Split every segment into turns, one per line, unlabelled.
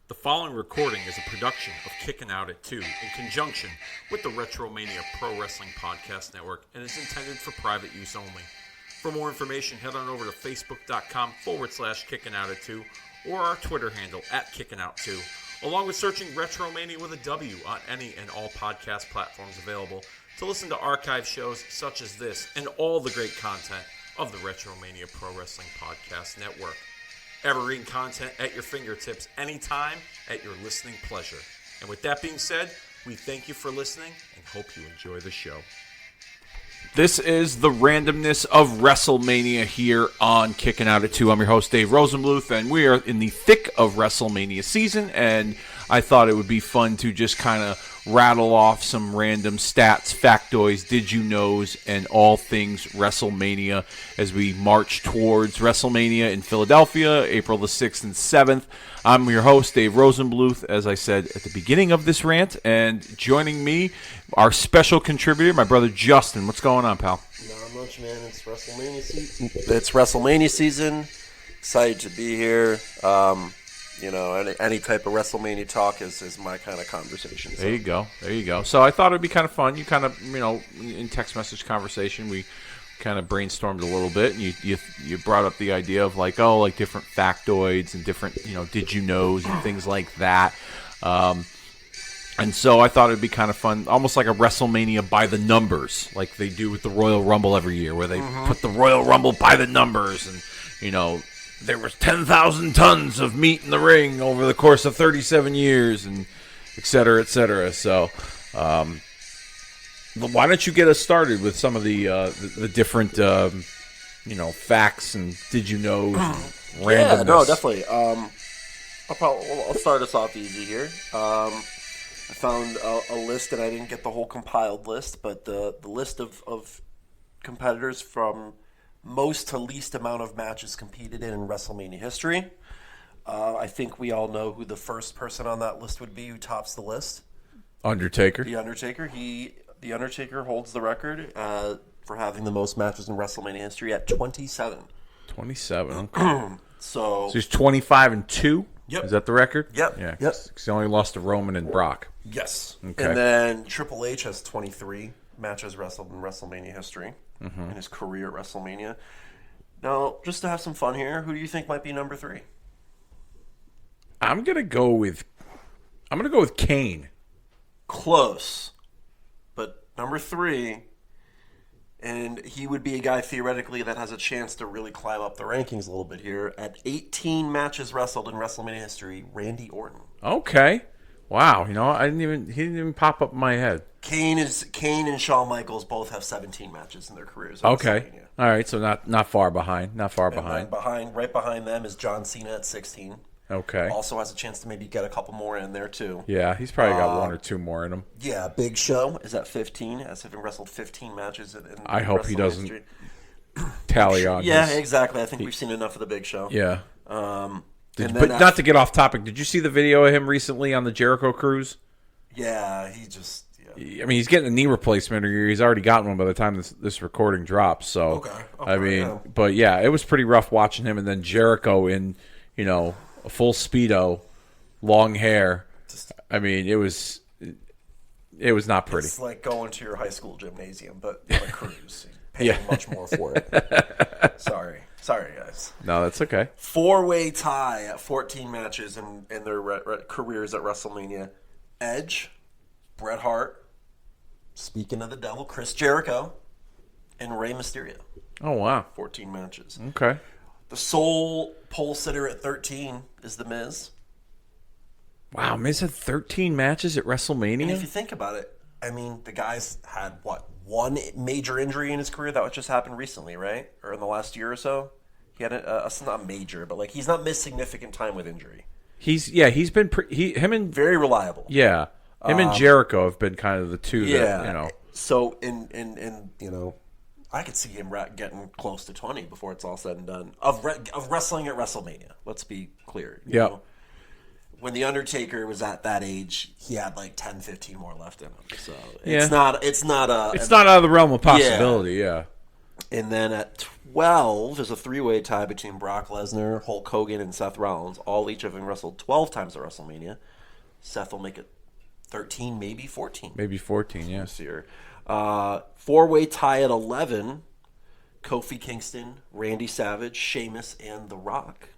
The following recording is a production of Kickin' Out at 2 in conjunction with the WrestleMania Pro Wrestling Podcast Network and is intended for private use only. For more information, head on over to facebook.com/Kickin' Out at 2 or our Twitter handle @KickinOut2, along with searching Retromania with a W on any and all podcast platforms available to listen to archive shows such as this and all the great content of the Retromania Pro Wrestling Podcast Network. Evergreen content at your fingertips anytime at your listening pleasure. And with that being said, we thank you for listening and hope you enjoy the show. This is the randomness of WrestleMania here on Kickin' Out at 2. I'm your host, Dave Rosenbluth, and we are in the thick of WrestleMania season, and I thought it would be fun to just kind of rattle off some random stats, factoids, did you knows, and all things WrestleMania as we march towards WrestleMania in Philadelphia, April the 6th and 7th. I'm your host, Dave Rosenbluth, as I said at the beginning of this rant, and joining me, our special contributor, my brother Justin. What's going on, pal?
Not much, man. It's WrestleMania season. It's WrestleMania season. Excited to be here. Any type of WrestleMania talk is my kind of conversation. So.
There you go. So I thought it would be kind of fun. You kind of, in text message conversation, we kind of brainstormed a little bit, and you brought up the idea of like different factoids and different, did you knows and things like that. And so I thought it would be kind of fun, almost like a WrestleMania by the numbers, like they do with the Royal Rumble every year, where they put the Royal Rumble by the numbers, and, there was 10,000 tons of meat in the ring over the course of 37 years, and et cetera, et cetera. So, why don't you get us started with some of the different, facts and did you know randomness?
Yeah, no, definitely. I'll start us off easy here. I found a list, and I didn't get the whole compiled list, but the list of competitors from most to least amount of matches competed in WrestleMania history. I think we all know who the first person on that list would be who tops the list.
Undertaker.
The Undertaker. The Undertaker holds the record for having the most matches in WrestleMania history at 27.
27, okay.
So
he's 25-2?
Yep.
Is that the record?
Yep.
Yeah.
Yep.
He only lost to Roman and Brock.
Yes.
Okay.
And then Triple H has 23 matches wrestled in WrestleMania history in his career at WrestleMania. Now, just to have some fun here, who do you think might be number 3?
I'm gonna go with Kane.
Close, but number 3, and he would be a guy theoretically that has a chance to really climb up the rankings a little bit here. At 18 matches wrestled in WrestleMania history, Randy Orton.
Okay. Wow, he didn't even pop up in my head.
Kane and Shawn Michaels both have 17 matches in their careers.
Okay. All right, so not far behind. Not far behind.
Right behind them is John Cena at 16.
Okay.
Also has a chance to maybe get a couple more in there too.
Yeah, he's probably got one or two more in him.
Yeah, Big Show is at 15, as having wrestled 15 matches in
I hope he doesn't
history.
tally on.
Yeah, exactly. I think we've seen enough of the Big Show.
Yeah. But not to get off topic, did you see the video of him recently on the Jericho cruise?
Yeah, he just... Yeah.
I mean, he's getting a knee replacement, or he's already gotten one by the time this recording drops. So,
Okay,
but yeah, it was pretty rough watching him, and then Jericho in, a full Speedo, long hair. I mean, it was not pretty.
It's like going to your high school gymnasium, but on a cruise. Paying much more for it. Sorry, guys.
No, that's okay.
4-way tie at 14 matches in their careers at WrestleMania. Edge, Bret Hart, speaking of the devil, Chris Jericho, and Rey Mysterio.
Oh, wow.
14 matches.
Okay.
The sole pole sitter at 13 is The Miz.
Wow, Miz had 13 matches at WrestleMania?
And if you think about it, I mean, the guy's had, one major injury in his career that just happened recently, right? Or in the last year or so? He had it's not major, but he's not missed significant time with injury.
He's been
very reliable.
Yeah. Him and Jericho have been kind of the two that,
So, I could see him getting close to 20 before it's all said and done. Of wrestling at WrestleMania, let's be clear. You know? When The Undertaker was at that age, he had 10, 15 more left in him. So, it's not out
of the realm of possibility, yeah.
And then at 12 is a three-way tie between Brock Lesnar, Hulk Hogan, and Seth Rollins, all each having wrestled 12 times at WrestleMania. Seth will make it 13, maybe 14.
Maybe 14, yeah.
This year. Four-way tie at 11, Kofi Kingston, Randy Savage, Sheamus, and The Rock.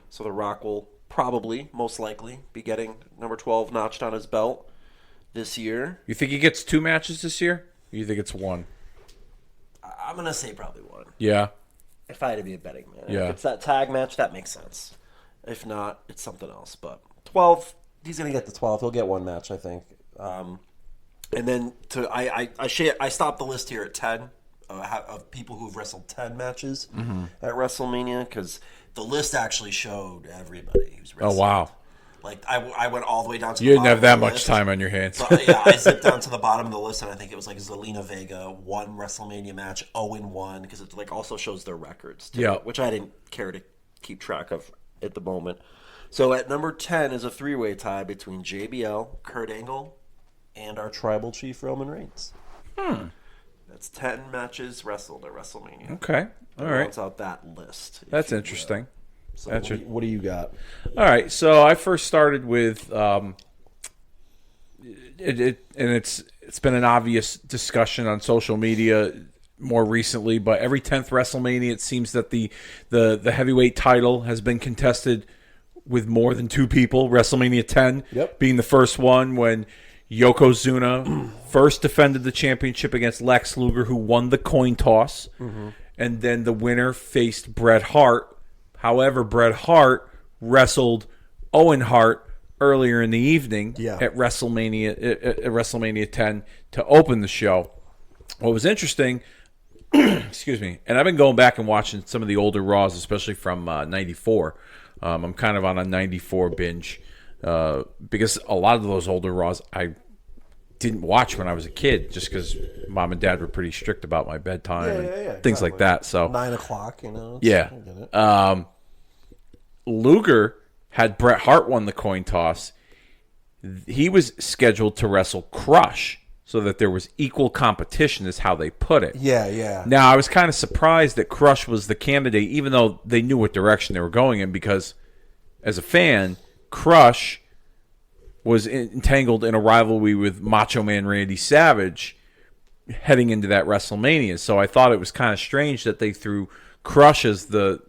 So The Rock will probably, most likely, be getting number 12 notched on his belt this year.
You think he gets 2 matches this year? Or you think it's 1?
I'm going to say probably 1.
Yeah.
If I had to be a betting man.
Yeah.
If it's that tag match, that makes sense. If not, it's something else. But 12, he's going to get the 12. He'll get 1 match, I think. And then I stopped the list here at 10 of people who've wrestled 10 matches at WrestleMania, because the list actually showed everybody who's wrestled.
Oh, wow.
Like, I went all the way down to
You
the
didn't
bottom
have
of
that
the
much
list.
time on your hands.
But, yeah, I zipped down to the bottom of the list, and I think it was like Zelina Vega, 1 WrestleMania match, 0-1, because it like also shows their records, too,
Yeah.
which I didn't care to keep track of at the moment. So at number 10 is a three-way tie between JBL, Kurt Angle, and our tribal chief Roman Reigns. That's 10 matches wrestled at WrestleMania.
Okay. All
That
right.
rounds out that list.
That's interesting.
So
That's
what do you got?
All right, so I first started with it's been an obvious discussion on social media more recently, but every 10th WrestleMania, it seems that the heavyweight title has been contested with more than 2 people. WrestleMania 10 being the first one, when Yokozuna first defended the championship against Lex Luger, who won the coin toss, and then the winner faced Bret Hart. However, Bret Hart wrestled Owen Hart earlier in the evening at WrestleMania 10 to open the show. What was interesting, excuse me, and I've been going back and watching some of the older Raws, especially from 94. I'm kind of on a 94 binge because a lot of those older Raws I didn't watch when I was a kid, just because Mom and Dad were pretty strict about my bedtime and things like that. So
9 o'clock, you know.
Yeah. Luger had Bret Hart won the coin toss. He was scheduled to wrestle Crush, so that there was equal competition, is how they put it.
Yeah.
Now, I was kind of surprised that Crush was the candidate, even though they knew what direction they were going in, because as a fan, Crush was entangled in a rivalry with Macho Man Randy Savage heading into that WrestleMania. So I thought it was kind of strange that they threw Crush as the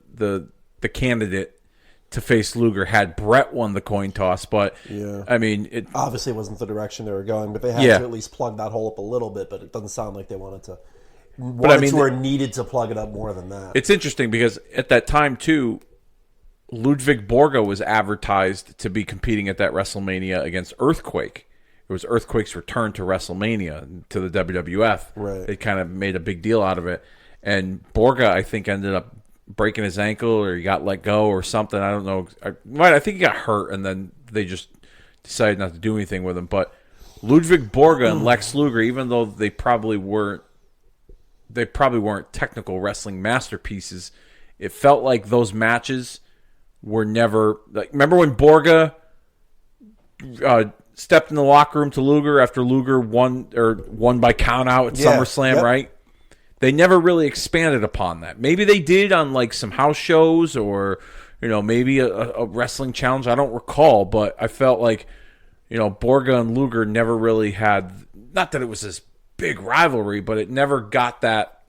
candidate to face Luger had Bret won the coin toss. But, I mean, it
obviously wasn't the direction they were going, but they had to at least plug that hole up a little bit, but it doesn't sound like they wanted to or needed to plug it up more than that.
It's interesting because at that time, too, Ludwig Borga was advertised to be competing at that WrestleMania against Earthquake. It was Earthquake's return to WrestleMania, to the WWF.
Right.
They kind of made a big deal out of it. And Borga, I think, ended up breaking his ankle, or he got let go or something. I don't know. I think he got hurt, and then they just decided not to do anything with him. But Ludwig Borga and Lex Luger, even though they probably weren't technical wrestling masterpieces, it felt like those matches were never like. Remember when Borga stepped in the locker room to Luger after Luger won by count out at SummerSlam, right? They never really expanded upon that. Maybe they did on like some house shows, or maybe a wrestling challenge. I don't recall, but I felt like Borga and Luger never really had. Not that it was this big rivalry, but it never got that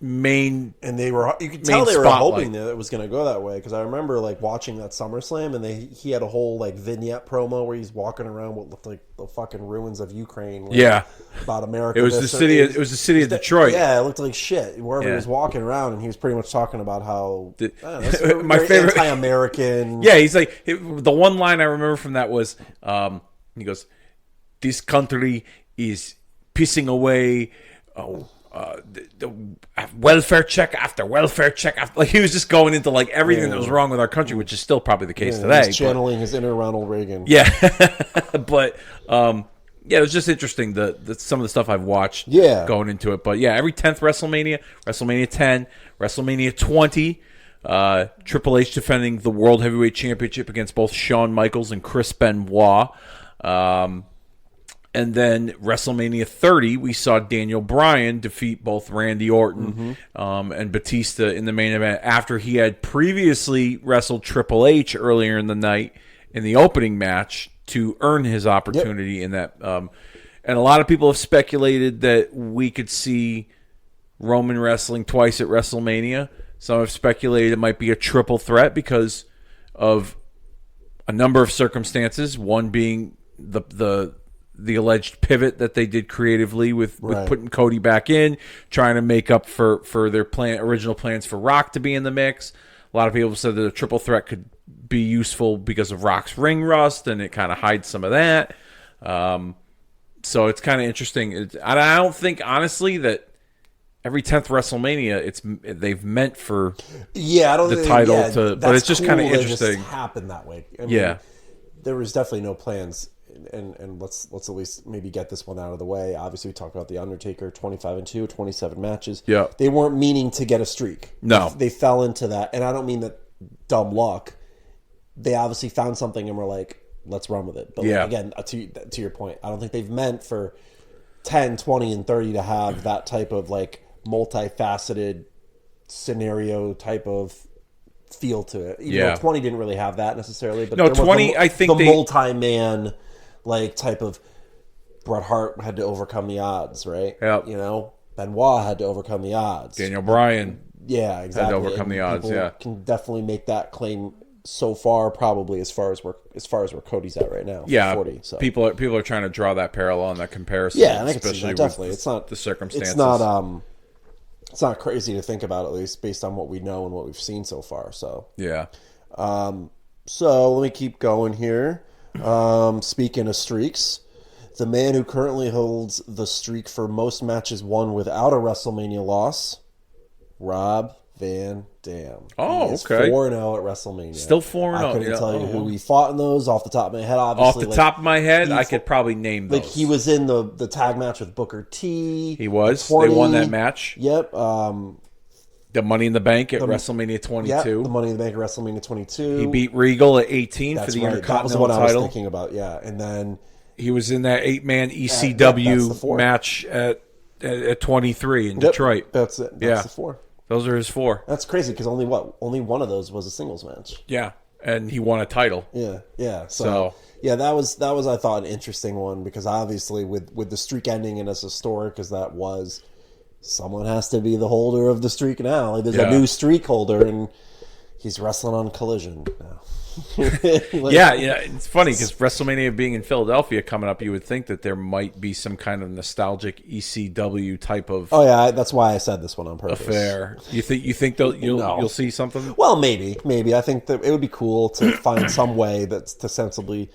main.
And you could tell they were hoping that it was going to go that way, because I remember like watching that SummerSlam, and he had a whole like vignette promo where he's walking around what looked like the fucking ruins of Ukraine. About America.
It was the city. It was the city of Detroit.
Yeah, it looked like shit wherever he was walking around, and he was pretty much talking about how
my favorite
anti-American.
Yeah, he's like the one line I remember from that was he goes, "This country is pissing away." The welfare check after welfare check after, like he was just going into like everything that was wrong with our country, which is still probably the case today.
He's channeling his inner Ronald Reagan.
Yeah, but it was just interesting some of the stuff I've watched going into it. But yeah, every 10th WrestleMania, WrestleMania 10, WrestleMania 20, Triple H defending the World Heavyweight Championship against both Shawn Michaels and Chris Benoit. And then WrestleMania 30, we saw Daniel Bryan defeat both Randy Orton and Batista in the main event after he had previously wrestled Triple H earlier in the night in the opening match to earn his opportunity in that. And a lot of people have speculated that we could see Roman wrestling twice at WrestleMania. Some have speculated it might be a triple threat because of a number of circumstances, one being the alleged pivot that they did creatively with putting Cody back in, trying to make up for their original plans for Rock to be in the mix. A lot of people said that a triple threat could be useful because of Rock's ring rust, and it kind of hides some of that. So it's kind of interesting. I don't think, honestly, that every 10th WrestleMania they've meant for
I don't
the
think,
title but it's just
cool
kind of
that it
interesting.
just happened that way. I mean, there was definitely no plans. And let's at least maybe get this one out of the way. Obviously, we talked about The Undertaker, 25-2, 27 matches.
Yeah.
They weren't meaning to get a streak.
No.
They fell into that. And I don't mean that dumb luck. They obviously found something and were like, let's run with it. But again, to your point, I don't think they've meant for 10, 20, and 30 to have that type of like multifaceted scenario type of feel to it. Even though 20 didn't really have that necessarily. But
no, 20, I think
the multi-man like type of Bret Hart had to overcome the odds, right?
Yep.
You know, Benoit had to overcome the odds.
Daniel Bryan
exactly.
had to overcome the odds.
People can definitely make that claim so far, probably as far as where Cody's at right now. 40. So
people are trying to draw that parallel and that comparison.
Yeah, and I can see that, definitely.
It's not the circumstances.
It's not crazy to think about, at least based on what we know and what we've seen so far. So so let me keep going here. Speaking of streaks, the man who currently holds the streak for most matches won without a WrestleMania loss, Rob Van Dam.
Oh,
he is
okay.
4-0 at WrestleMania.
Still 4-0.
I couldn't tell you who he fought in those off the top of my head. Obviously,
off the top of my head, I could probably name those.
Like he was in the tag match with Booker T.
He was.
20.
They won that match.
Yep.
The Money in the Bank at WrestleMania 22.
Yep, the Money in the Bank at WrestleMania 22.
He beat Regal at 18 for the Intercontinental
That was what
title.
I was thinking about. Yeah, and then
he was in that 8-man ECW match at 23 in Detroit.
That's it. That's the 4.
Those are his 4.
That's crazy because only one of those was a singles match.
Yeah, and he won a title.
Yeah. So that was I thought an interesting one because obviously with the streak ending and as historic as that was, someone has to be the holder of the streak now. Like, there's a new streak holder and he's wrestling on Collision now.
It's funny because WrestleMania being in Philadelphia coming up, you would think that there might be some kind of nostalgic ECW type of
that's why I said this one on purpose.
Affair. You think you'll see something?
Well, maybe I think that it would be cool to find some way that's to sensibly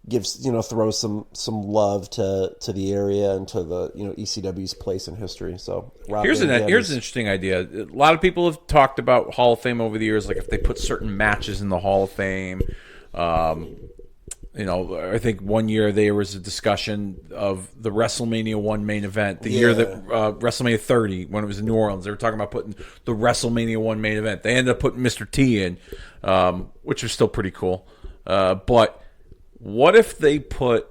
gives throw some love to the area and to the ECW's place in history. So
here's an interesting idea. A lot of people have talked about Hall of Fame over the years, like if they put certain matches in the Hall of Fame. I think one year there was a discussion of the WrestleMania 1 main event, the year that WrestleMania 30 when it was in New Orleans. They were talking about putting the WrestleMania 1 main event. They ended up putting Mr. T in, which was still pretty cool, but what if they put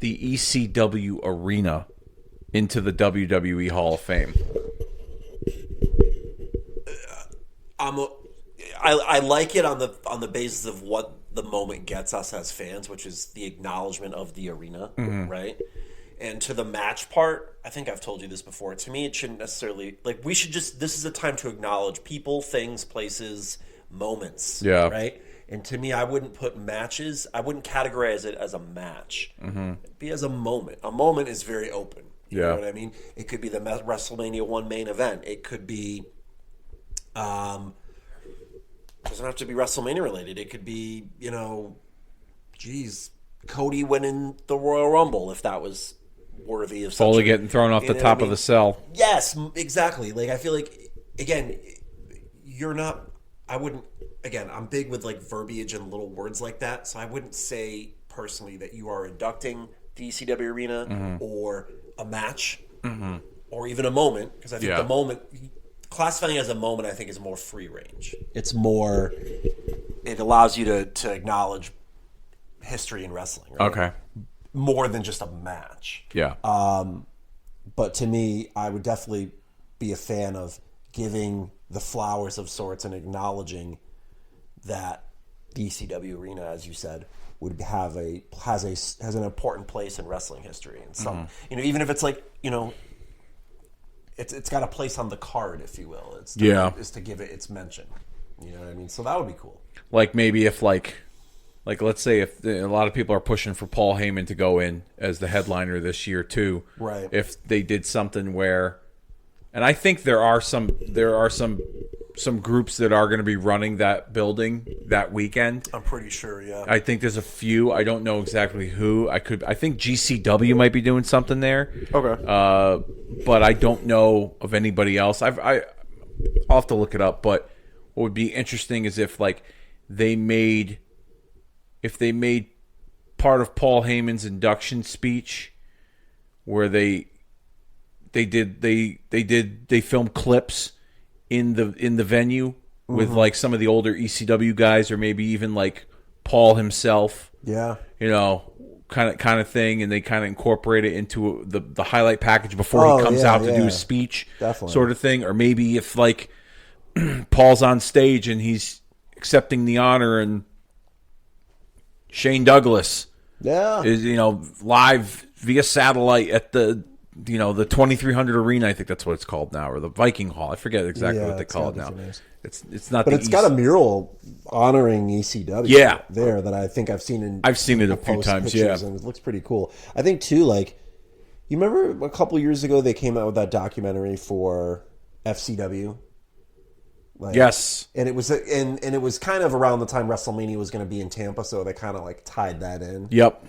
the ECW arena into the WWE Hall of Fame?
I like it on the basis of what the moment gets us as fans, which is the acknowledgement of the arena, right? And to the match part, I think I've told you this before. To me, it shouldn't necessarily we should just. This is a time to acknowledge people, things, places, moments, right? And to me, I wouldn't put matches. I wouldn't categorize it as a match. It'd be as a moment. A moment is very open. You know what I mean? It could be the WrestleMania 1 main event. It could be, doesn't have to be WrestleMania related. It could be, Cody winning the Royal Rumble if that was worthy of something.
Foley getting thrown off the top of the cell.
Yes, exactly. I feel like, again, Again, I'm big with verbiage and little words like that, so I wouldn't say personally that you are inducting the ECW arena or a match or even a moment, because I think the moment, classifying it as a moment, I think is more free range. It's more, it allows you to acknowledge history in wrestling. Right?
Okay.
more than just a match.
Yeah.
But to me, I would definitely be a fan of giving the flowers of sorts and acknowledging that the ECW arena, as you said, would has an important place in wrestling history. And some, even if it's like, it's got a place on the card, if you will. It's to give it its mention. You know what I mean? So that would be cool.
Like maybe if like let's say if a lot of people are pushing for Paul Heyman to go in as the headliner this year too.
Right.
If they did something where, and I think there are some groups that are going to be running that building that weekend.
I'm pretty sure, yeah.
I think there's a few. I don't know exactly who. I think GCW might be doing something there.
Okay.
But I don't know of anybody else. I'll have to look it up. But what would be interesting is if they made part of Paul Heyman's induction speech where they filmed clips in the venue with like some of the older ECW guys, or maybe even like Paul himself.
Yeah.
Kind of thing, and they kind of incorporate it into the highlight package before he comes out to do his speech.
Definitely.
Sort of thing. Or maybe if like Paul's on stage and he's accepting the honor, and Shane Douglas is live via satellite at the 2300 Arena, I think that's what it's called now, or the Viking Hall. I forget exactly what they call it now. It's not,
but it's got a mural honoring ECW.
Yeah.
There that I think I've seen
it a few times.
Yeah, and it looks pretty cool. I think too, like, you remember a couple years ago they came out with that documentary for FCW.
Yes,
and it was kind of around the time WrestleMania was going to be in Tampa, so they kind of like tied that in.
Yep.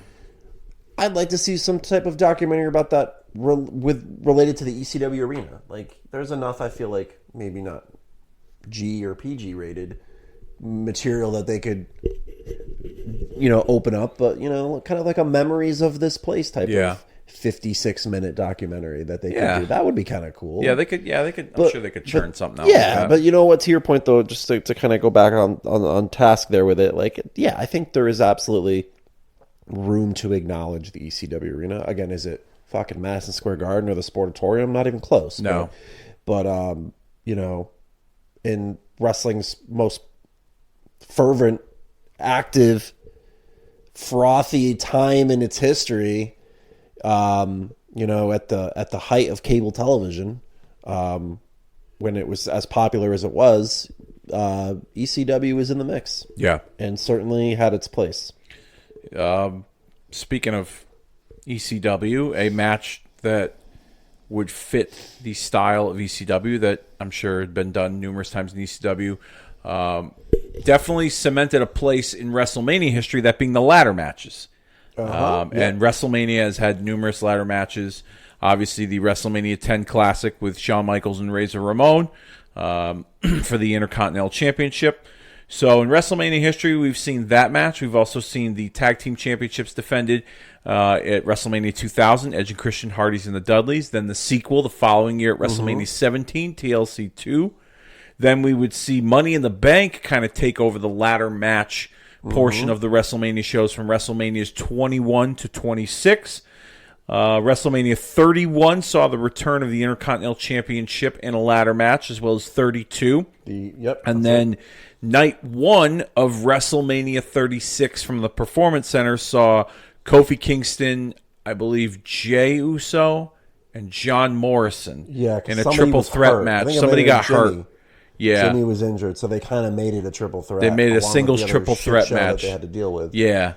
I'd like to see some type of documentary about that related to the ECW arena. Like, there's enough, I feel like, maybe not G or PG rated material that they could, open up, but, kind of like a memories of this place type of 56-minute documentary that they could do. That would be kind of cool.
Yeah, they could. I'm sure they could churn something out.
Yeah, but you know what? To your point, though, just to kind of go back on task there with it, like, yeah, I think there is absolutely room to acknowledge the ECW arena. Again, is it fucking Madison Square Garden or the Sportatorium? Not even close.
No.
But in wrestling's most fervent, active, frothy time in its history, at the height of cable television, when it was as popular as it was, ECW was in the mix.
Yeah.
And certainly had its place.
Speaking of ECW, a match that would fit the style of ECW that I'm sure had been done numerous times in ECW, definitely cemented a place in WrestleMania history, that being the ladder matches. And WrestleMania has had numerous ladder matches. Obviously, the WrestleMania 10 Classic with Shawn Michaels and Razor Ramon for the Intercontinental Championship. So in WrestleMania history, we've seen that match. We've also seen the Tag Team Championships defended at WrestleMania 2000, Edge and Christian, Hardys and the Dudleys. Then the sequel the following year at WrestleMania 17, TLC 2. Then we would see Money in the Bank kind of take over the ladder match portion of the WrestleMania shows from WrestleManias 21 to 26. WrestleMania 31 saw the return of the Intercontinental Championship in a ladder match, as well as 32. And then night one of WrestleMania 36 from the Performance Center saw Kofi Kingston, I believe Jey Uso, and John Morrison in a triple threat match. Somebody got hurt. Yeah,
Jimmy was injured, so they kind of made it a triple threat.
They made it a singles triple threat match
that they had to deal with.
Yeah.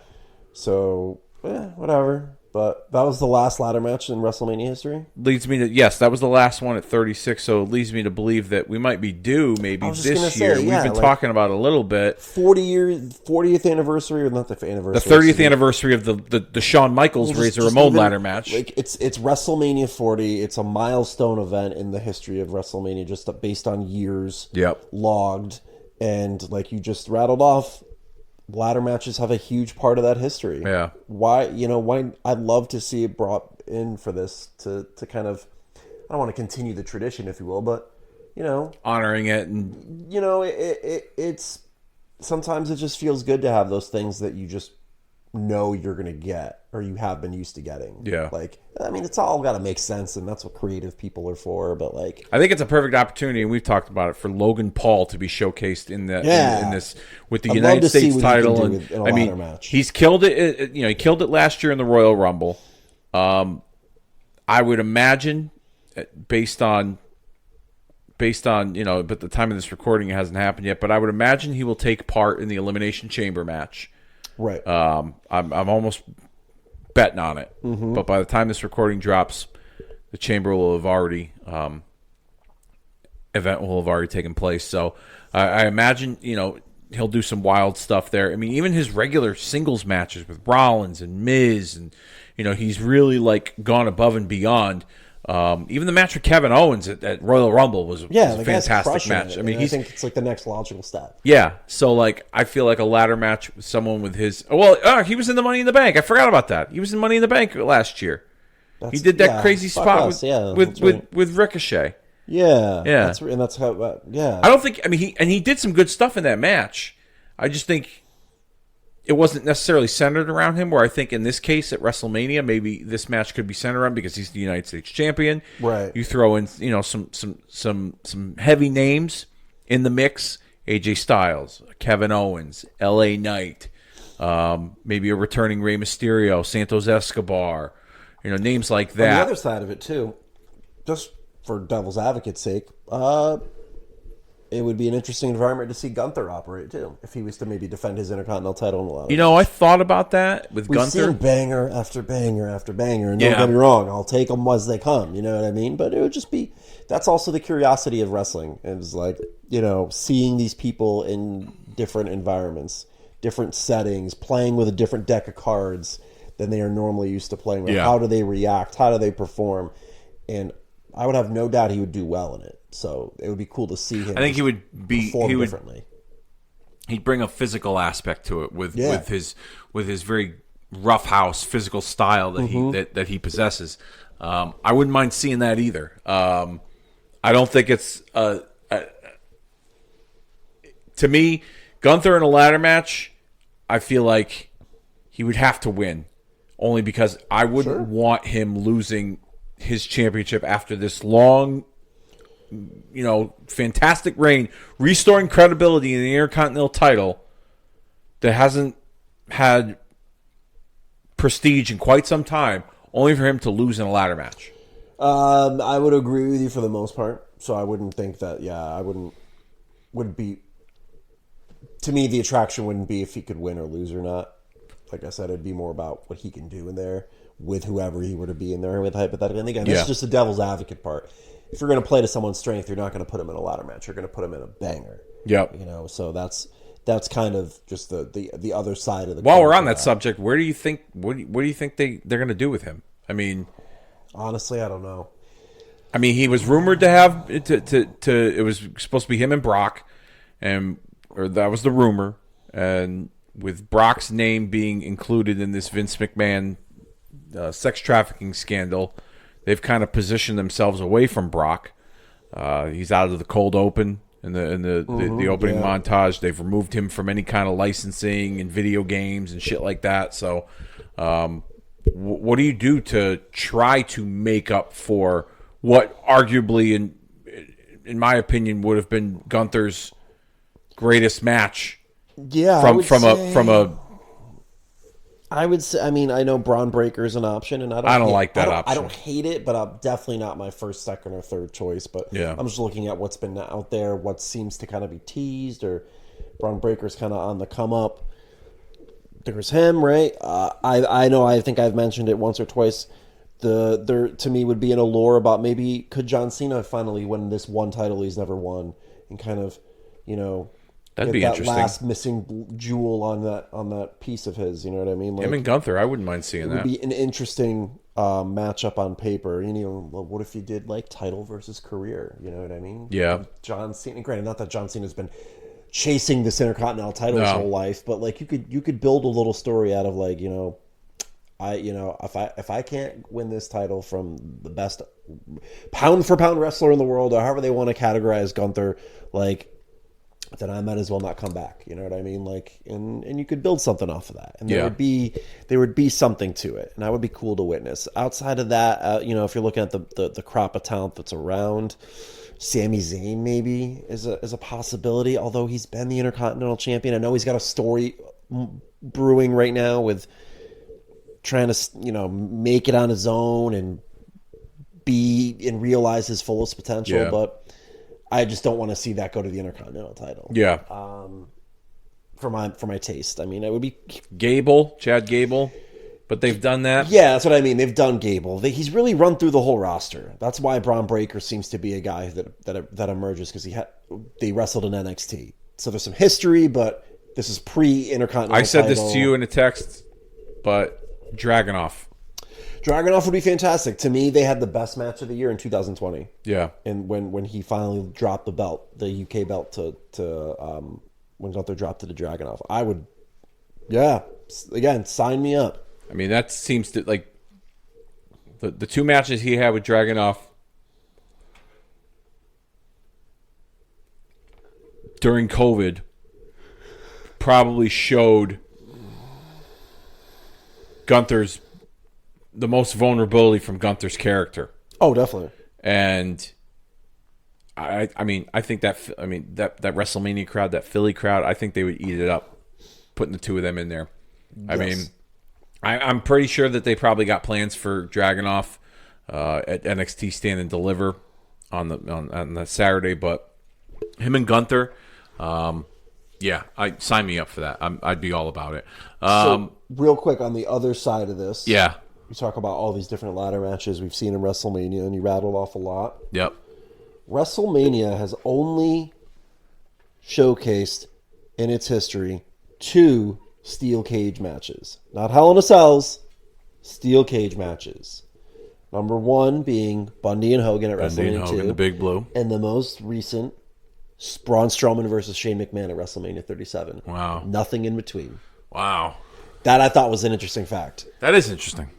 So, whatever. But that was the last ladder match in WrestleMania history?
Leads me to, yes, that was the last one at 36, so it leads me to believe that we might be due maybe this year. We've been talking about it a little bit.
40th anniversary, or not the anniversary?
The 30th anniversary of the Shawn Michaels Razor Ramon ladder match.
Like, it's WrestleMania 40. It's a milestone event in the history of WrestleMania, just based on years logged. And like you just rattled off, ladder matches have a huge part of that history.
Yeah.
Why I'd love to see it brought in for this to kind of, I don't want to continue the tradition, if you will, but
honoring it, and
it's sometimes it just feels good to have those things that you just know you're going to get or you have been used to getting.
Yeah.
Like, I mean, it's all got to make sense, and that's what creative people are for. But like,
I think it's a perfect opportunity, and we've talked about it, for Logan Paul to be showcased in that in this with the
I'd
United
love to see
States
what he can
title.
do
And
in a
I mean,
ladder match.
he's killed it. He killed it last year in the Royal Rumble. I would imagine, based on but the time of this recording it hasn't happened yet. But I would imagine he will take part in the Elimination Chamber match.
right.
I'm almost betting on it. Mm-hmm. But by the time this recording drops, the chamber will have already event will have already taken place. So I imagine he'll do some wild stuff there. I mean, even his regular singles matches with Rollins and Miz, and he's really like gone above and beyond. Even the match with Kevin Owens at Royal Rumble was a fantastic match. I mean,
I think it's like the next logical step.
Yeah, so like I feel like a ladder match with someone with his he was in the Money in the Bank. I forgot about that. He was in Money in the Bank last year. He did that crazy spot with Ricochet.
Yeah,
yeah,
that's how. Yeah,
I don't think. I mean, he did some good stuff in that match. I just think it wasn't necessarily centered around him. Where I think in this case at WrestleMania, maybe this match could be centered around because he's the United States champion.
Right.
You throw in some heavy names in the mix: AJ Styles, Kevin Owens, LA Knight, maybe a returning Rey Mysterio, Santos Escobar. Names like that.
On the other side of it too, just for devil's advocate's sake, it would be an interesting environment to see Gunther operate too, if he was to maybe defend his Intercontinental title in a lot of
I thought about that with Gunther.
We've seen banger after banger after banger, and don't get me wrong, I'll take them as they come. You know what I mean? But it would just be, that's also the curiosity of wrestling. It's like, seeing these people in different environments, different settings, playing with a different deck of cards than they are normally used to playing with. Yeah. How do they react? How do they perform? And I would have no doubt he would do well in it. So it would be cool to see him.
I think he would
differently.
He'd bring a physical aspect to it with his very roughhouse physical style that he possesses. I wouldn't mind seeing that either. I don't think it's to me, Gunther in a ladder match, I feel like he would have to win. Only because I wouldn't want him losing his championship after this long, fantastic reign, restoring credibility in the Intercontinental title that hasn't had prestige in quite some time, only for him to lose in a ladder match.
I would agree with you for the most part. So I wouldn't think that, wouldn't be, to me, the attraction wouldn't be if he could win or lose or not. Like I said, it'd be more about what he can do in there with whoever he were to be in there with, hypothetically. And again, this is just the devil's advocate part. If you're going to play to someone's strength, you're not going to put him in a ladder match. You're going to put him in a banger.
Yep.
So that's kind of just the other side of the.
While we're on that subject, where do you think what do you think they're going to do with him? I mean,
honestly, I don't know.
I mean, he was rumored to have it was supposed to be him and Brock, or that was the rumor, and with Brock's name being included in this Vince McMahon sex trafficking scandal, they've kind of positioned themselves away from Brock. He's out of the cold open in the opening montage. They've removed him from any kind of licensing and video games and shit like that. So, what do you do to try to make up for what arguably, in my opinion, would have been Gunther's greatest match?
Yeah, I would say. I mean, I know Braun Breaker is an option, and I don't like that option. I don't hate it, but I'm definitely not my first, second, or third choice. But I'm just looking at what's been out there, what seems to kind of be teased, or Braun Breaker's kind of on the come up. There's him, right? I know. I think I've mentioned it once or twice. There to me would be an allure about maybe could John Cena finally win this one title he's never won, and kind of,
that'd be interesting.
Last missing jewel on that piece of his, you know what I mean? Like,
him and Gunther, I wouldn't mind seeing that.
It would be an interesting matchup on paper. What if you did like title versus career? You know what I mean?
Yeah.
John Cena. Granted, not that John Cena's been chasing this Intercontinental title his whole life, but like you could build a little story out of like if I can't win this title from the best pound for pound wrestler in the world, or however they want to categorize Gunther, like, then I might as well not come back. You know what I mean? Like, and you could build something off of that, and
Yeah.
there would be something to it, and that would be cool to witness. Outside of that, you know, if you're looking at the crop of talent that's around, Sami Zayn maybe is a possibility. Although he's been the Intercontinental Champion, I know he's got a story brewing right now with trying to, you know, make it on his own and be and realize his fullest potential,
Yeah.
but I just don't want to see that go to the Intercontinental title.
Yeah.
For my taste. I mean, it would be
Chad Gable, but they've done that.
yeah, that's what I mean. They've done Gable. He's really run through the whole roster. That's why Braun Breaker seems to be a guy that emerges because they wrestled in NXT. So there's some history, but this is pre-Intercontinental.
I said
title.
this to you in a text, but Dragunov.
Dragunov would be fantastic. To me, they had the best match of the year in 2020.
Yeah.
And when he finally dropped the belt, the UK belt to when Gunther dropped to the Dragunov, I would, yeah, again, sign me up.
I mean, that seems to, like, the two matches he had with Dragunov during COVID probably showed the most vulnerability from Gunther's character.
Oh, definitely.
And I think that WrestleMania crowd, that Philly crowd, I think they would eat it up, putting the two of them in there. I mean, I'm pretty sure that they probably got plans for Dragunov at NXT Stand and Deliver on the Saturday, but him and Gunther, sign me up for that. I'd be all about it.
So, real quick on the other side of this,
Yeah.
we talk about all these different ladder matches we've seen in WrestleMania, and you rattled off a lot.
Yep.
WrestleMania has only showcased in its history 2 steel cage matches. Not Hell in a Cells, steel cage matches. Number 1 being Bundy and Hogan at WrestleMania 2.
the Big Blue.
And the most recent, Braun Strowman versus Shane McMahon at WrestleMania 37.
Wow.
Nothing in between.
Wow.
That I thought was an interesting fact.
That is interesting.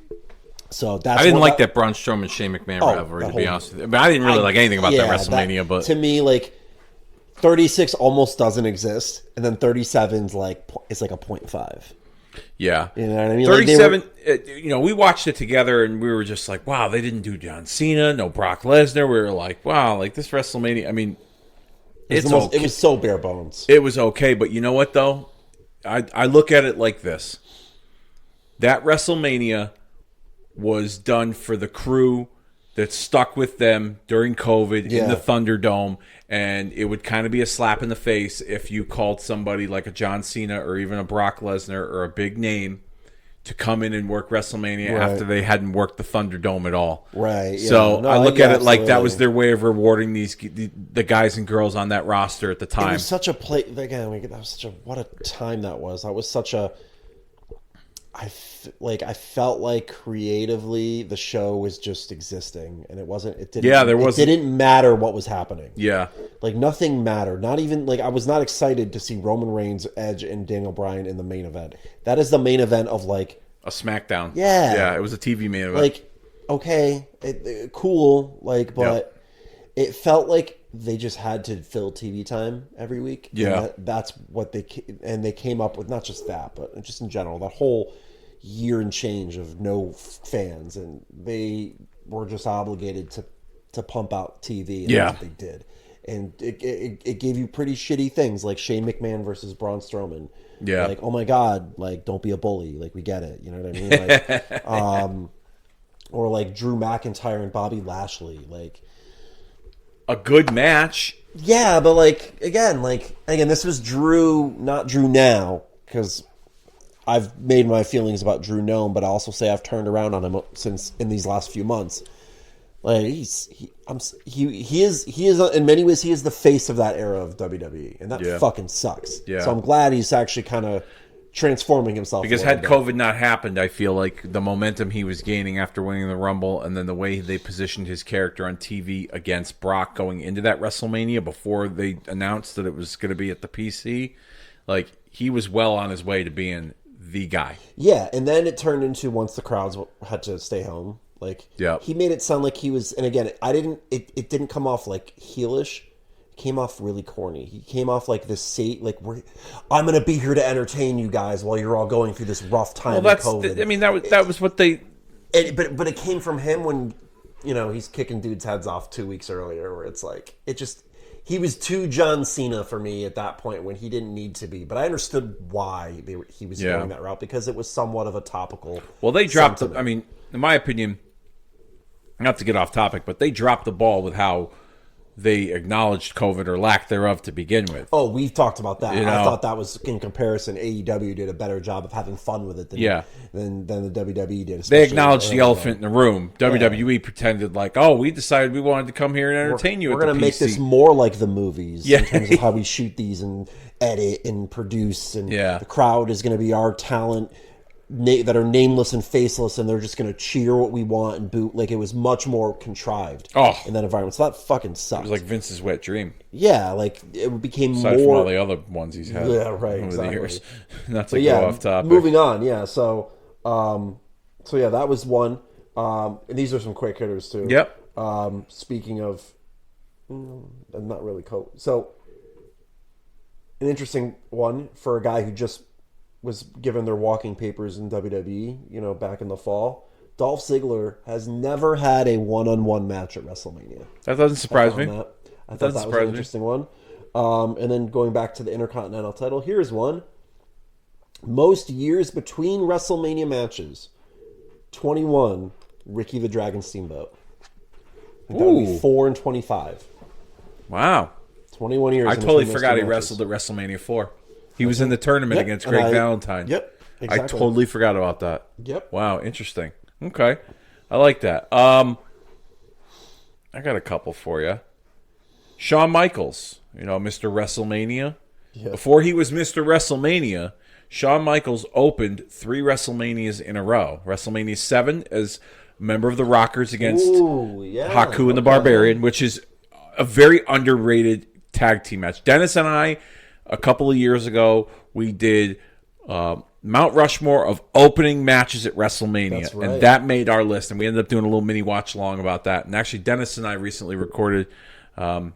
So that's
I didn't like that Braun Strowman Shane McMahon rivalry, to be honest with you. But I didn't really like anything about that WrestleMania. But
to me, like 36 almost doesn't exist, and then 37's like it's like a 0.5.
yeah,
You know what I mean?
37. We watched it together, and we were just like, "Wow, they didn't do John Cena, no Brock Lesnar." We were like, "Wow, like this WrestleMania." I mean,
It was so bare bones.
It was okay, but you know what though? I look at it like this: that WrestleMania was done for the crew that stuck with them during COVID in the Thunderdome, and it would kind of be a slap in the face if you called somebody like a John Cena or even a Brock Lesnar or a big name to come in and work WrestleMania after they hadn't worked the Thunderdome at all.
Right. Yeah.
So
No,
I look at it like that
absolutely.
was their way of rewarding the guys and girls on that roster at the
It
time.
was such a play again. That was such a what a time that was. That was such a. I felt like creatively the show was just existing, and it wasn't. It didn't.
Yeah, there wasn't-
It didn't matter what was happening.
Yeah.
Like nothing mattered. Not even like I was not excited to see Roman Reigns, Edge, and Daniel Bryan in the main event. That is the main event of like
A SmackDown.
Yeah.
Yeah, it was a TV main event.
like okay, cool, like but it felt like they just had to fill TV time every week.
Yeah.
And that's what they came up with. Not just that, but just in general, that whole year and change of no fans, and they were just obligated to pump out TV. And that's what they did, and it gave you pretty shitty things like Shane McMahon versus Braun Strowman.
Yeah.
Like, oh my God, like don't be a bully. Like we get it. You know what I mean? Like, or like Drew McIntyre and Bobby Lashley. Like,
a good match.
yeah, but like again, this was Drew, not Drew now, because I've made my feelings about Drew known, but I also say I've turned around on him since in these last few months. Like he is in many ways he is the face of that era of WWE, and that fucking sucks.
Yeah.
So I'm glad he's actually kind of transforming himself.
Because
a little
had
bit.
COVID not happened, I feel like the momentum he was gaining after winning the Rumble, and then the way they positioned his character on TV against Brock going into that WrestleMania before they announced that it was going to be at the PC, like he was well on his way to being the guy.
Yeah, and then it turned into once the crowds had to stay home. Like,
Yep.
he made it sound like he was, and again, it didn't come off like heelish. came off really corny. He came off like this I'm going to be here to entertain you guys while you're all going through this rough time with COVID.
I mean, that was what they...
But it came from him when, he's kicking dudes' heads off 2 weeks earlier, where it's like, he was too John Cena for me at that point when he didn't need to be. But I understood why he was going that route, because it was somewhat of a topical...
Well, they dropped in my opinion, not to get off topic, but they dropped the ball with how they acknowledged COVID or lack thereof to begin with.
Oh, we've talked about that. I thought that was, in comparison, AEW did a better job of having fun with it than the WWE did.
They acknowledged the elephant in the room. WWE pretended like, we decided we wanted to come here and entertain you.
We're going to make this more like the movies in terms of how we shoot these and edit and produce. And the crowd is going to be our talent that are nameless and faceless, and they're just going to cheer what we want and boot. Like, it was much more contrived in that environment. So that fucking sucks.
It was like Vince's wet dream.
Yeah, like it became
aside
more
from all the other ones he's had.
Yeah, right.
Over
Exactly.
the years. Not to go off topic.
Moving on. Yeah. So that was one. And these are some quick hitters too.
Yep.
Speaking of, not really so an interesting one for a guy who just was given their walking papers in WWE, back in the fall. Dolph Ziggler has never had a one-on-one match at WrestleMania.
That doesn't surprise me.
I thought that was an interesting one. And then going back to the Intercontinental title, here's one. Most years between WrestleMania matches, 21, Ricky the Dragon Steamboat. That would be 4 and 25.
Wow.
21 years.
I totally forgot he wrestled at WrestleMania 4. He was in the tournament against Greg Valentine.
Yep, exactly.
I totally forgot about that.
Yep.
Wow, interesting. Okay. I like that. I got a couple for you. Shawn Michaels, Mr. WrestleMania. Yep. Before he was Mr. WrestleMania, Shawn Michaels opened 3 WrestleManias in a row. WrestleMania 7 as member of the Rockers against Haku and the Barbarian, which is a very underrated tag team match. Dennis and I, a couple of years ago, we did Mount Rushmore of opening matches at WrestleMania.
That's right.
And that made our list. And we ended up doing a little mini watch along about that. And actually, Dennis and I recently recorded, and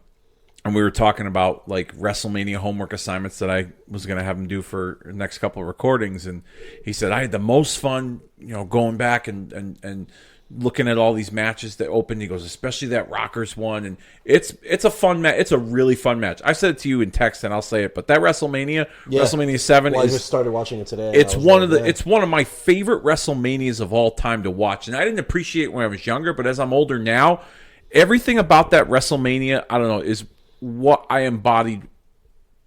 we were talking about like WrestleMania homework assignments that I was going to have him do for the next couple of recordings. And he said, I had the most fun, going back and looking at all these matches that opened. He goes, especially that Rockers one, and it's a fun match. It's a really fun match. I said it to you in text, and I'll say it, but that WrestleMania 7
I just started watching it today.
It's one of my favorite WrestleManias of all time to watch, and I didn't appreciate it when I was younger, but as I'm older now, everything about that WrestleMania, I don't know, is what I embodied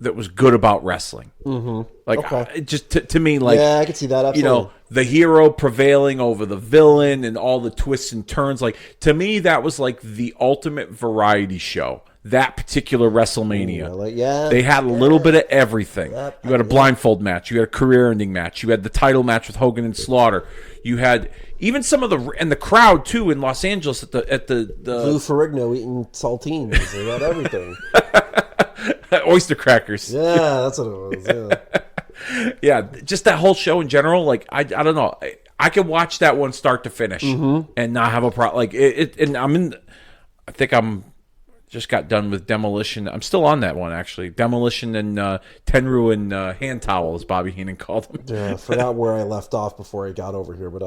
that was good about wrestling. Mm-hmm. Like, just to me, like,
I can see that. Absolutely.
The hero prevailing over the villain and all the twists and turns. Like, to me, that was like the ultimate variety show. That particular WrestleMania. They had a little bit of everything. You had a blindfold match. You had a career-ending match. You had the title match with Hogan and Slaughter. You had even some of the crowd too in Los Angeles at the
Lou Ferrigno eating saltines. They had everything.
Oyster crackers.
Yeah, that's what it was.
Yeah, just that whole show in general. Like, I don't know. I could watch that one start to finish and not have a problem. Like and I think I'm just got done with Demolition. I'm still on that one actually. Demolition and Tenru and hand towel, as Bobby Heenan called them.
Yeah, I forgot where I left off before I got over here, but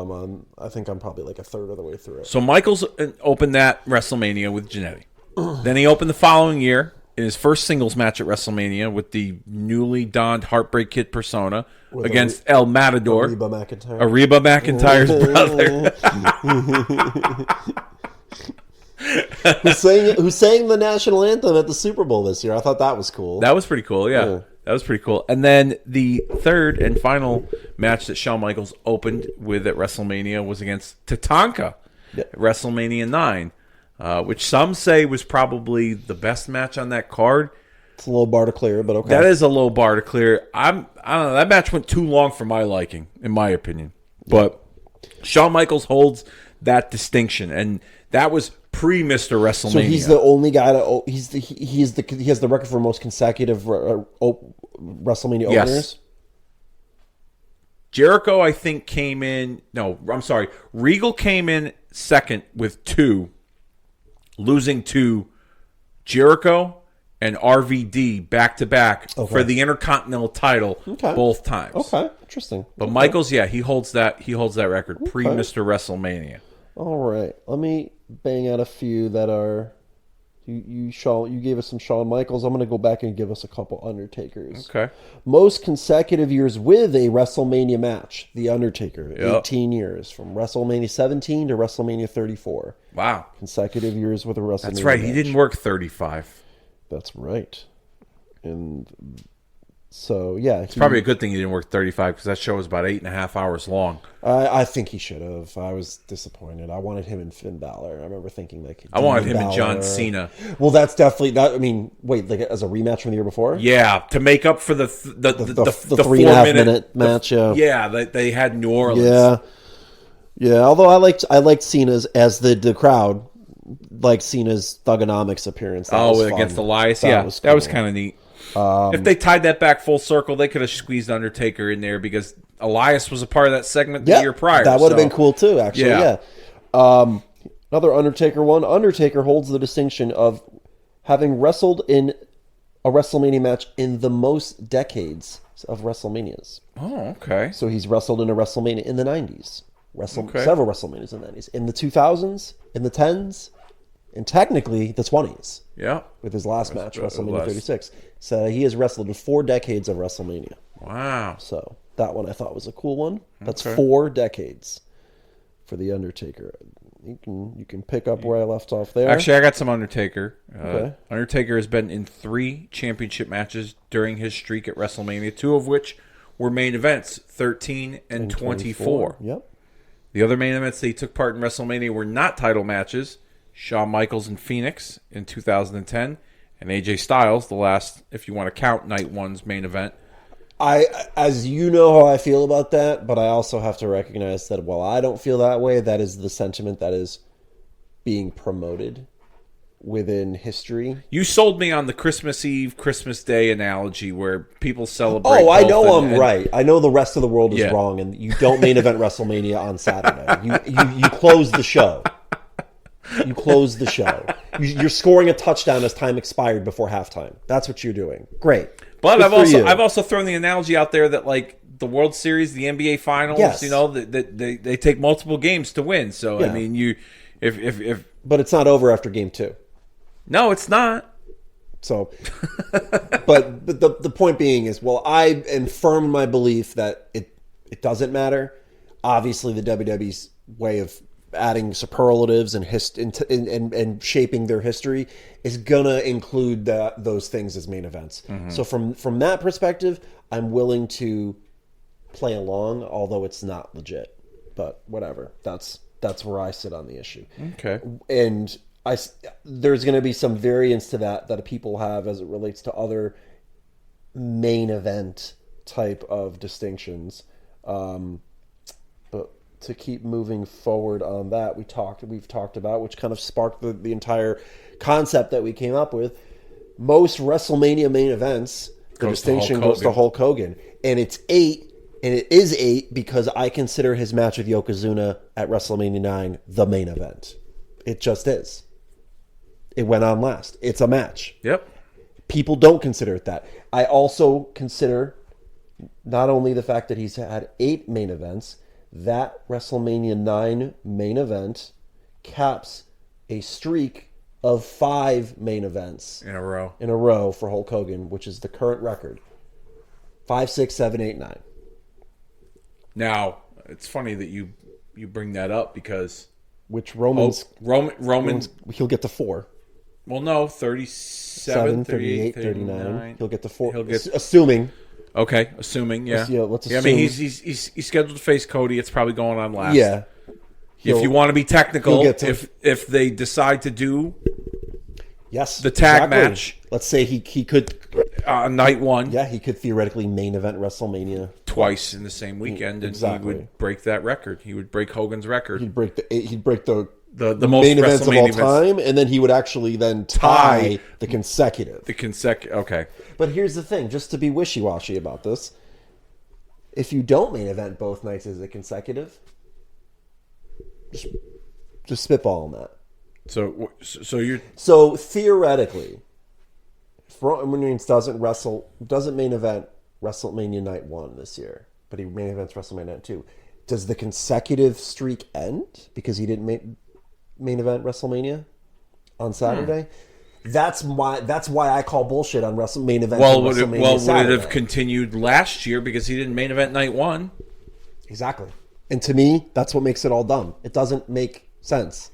I think I'm probably like a third of the way through it.
So Michaels opened that WrestleMania with Jannetty. Then he opened the following year in his first singles match at WrestleMania with the newly donned Heartbreak Kid persona against El Matador. Ariba McIntyre's brother.
who sang the national anthem at the Super Bowl this year. I thought that was cool.
That was pretty cool, yeah. That was pretty cool. And then the third and final match that Shawn Michaels opened with at WrestleMania was against Tatanka at WrestleMania 9. Which some say was probably the best match on that card.
It's a low bar to clear, but okay.
That is a low bar to clear. I don't know. That match went too long for my liking, in my opinion. But Shawn Michaels holds that distinction, and that was pre-Mr. WrestleMania.
So he's the only guy to he has the record for most consecutive WrestleMania openers.
Jericho, I think, came in. No, I'm sorry. Regal came in second with 2. Losing to Jericho, and RVD back to back for the Intercontinental title both times.
Okay, interesting.
But Michaels, he holds that record pre Mr. WrestleMania.
All right, let me bang out a few that are. You gave us some Shawn Michaels. I'm going to go back and give us a couple Undertakers.
Okay.
Most consecutive years with a WrestleMania match. The Undertaker, 18 years. From WrestleMania 17 to WrestleMania 34.
Wow.
Consecutive years with a WrestleMania
That's right.
match.
He didn't work 35.
That's right. And so, yeah.
It's probably a good thing he didn't work 35 because that show was about 8.5 hours long.
I think he should have. I was disappointed. I wanted him and Finn Balor. I remember thinking
I wanted him and John Cena.
Well, that's definitely that. I mean, wait, like as a rematch from the year before?
Yeah, to make up for the
3.5 minute match.
That they had in New Orleans.
Yeah. Although I liked Cena's as the crowd liked Cena's Thugonomics appearance. That was fun.
Against Elias.
That
was kind of neat. If they tied that back full circle, they could have squeezed Undertaker in there because Elias was a part of that segment the year prior.
That would have been cool too, actually. Yeah. Another Undertaker one. Undertaker holds the distinction of having wrestled in a WrestleMania match in the most decades of WrestleManias.
Oh, okay.
So he's wrestled in a WrestleMania in the 90s. Several WrestleManias in the 90s. In the 2000s, in the 10s, and technically the 20s.
Yeah.
With his last match, WrestleMania 36. So he has wrestled in 4 decades of WrestleMania.
Wow.
So that one I thought was a cool one. That's 4 decades for The Undertaker. You can pick up where I left off there.
Actually, I got some Undertaker.
Okay.
Undertaker has been in 3 championship matches during his streak at WrestleMania, 2 of which were main events, 13 and 24.
Yep.
The other main events that he took part in WrestleMania were not title matches. Shawn Michaels and Phoenix in 2010, and AJ Styles, the last, if you want to count Night One's main event.
As you know how I feel about that, but I also have to recognize that while I don't feel that way, that is the sentiment that is being promoted within history.
You sold me on the Christmas Eve, Christmas Day analogy where people celebrate.
Oh, I know I'm right. I know the rest of the world is wrong, and you don't main event WrestleMania on Saturday. You close the show. You close the show. You're scoring a touchdown as time expired before halftime. That's what you're doing. Great.
But I've also thrown the analogy out there that like the World Series, the NBA Finals, they take multiple games to win. So I mean,
but it's not over after game 2.
No, it's not.
So, but the point being is, well, I am firm in my belief that it doesn't matter. Obviously, the WWE's way of adding superlatives and shaping their history is gonna include those things as main events. Mm-hmm. So from that perspective, I'm willing to play along, although it's not legit. But whatever, that's where I sit on the issue.
Okay,
and there's going to be some variance to that people have as it relates to other main event type of distinctions. But to keep moving forward on that, we've talked about, which kind of sparked the entire concept that we came up with. Most WrestleMania main events, the distinction goes to Hulk Hogan, and it's 8. And it is 8 because I consider his match with Yokozuna at WrestleMania 9 the main event. It just is. It went on last. It's a match.
Yep.
People don't consider it that. I also consider not only the fact that he's had 8 main events, that WrestleMania 9 main event caps a streak of 5 main events
in a
row for Hulk Hogan, which is the current record. 5, 6, 7, 8, 9.
Now, it's funny that you bring that up because
Roman's he'll get to 4.
Well, no, 37,
38, 39. He'll get to 4. Assuming.
Okay, assuming, yeah.
Let's assume.
I mean, he's scheduled to face Cody. It's probably going on last.
Yeah.
If you want to be technical, if they decide to do the tag match.
Let's say he could
night 1.
Yeah, he could theoretically main event WrestleMania
twice in the same weekend, and he would break that record. He would break Hogan's record.
He'd break the
most
main events of all time, and then he would actually then tie the consecutive.
Okay.
But here's the thing, just to be wishy-washy about this, if you don't main event both nights as a consecutive, just spitball on that.
So
So theoretically, Roman Reigns doesn't main event WrestleMania Night 1 this year, but he main events WrestleMania Night 2, does the consecutive streak end because he didn't main event WrestleMania on Saturday? That's why I call bullshit on main event.
Would it have continued last year because he didn't main event Night 1?
Exactly. And to me, that's what makes it all dumb. It doesn't make sense.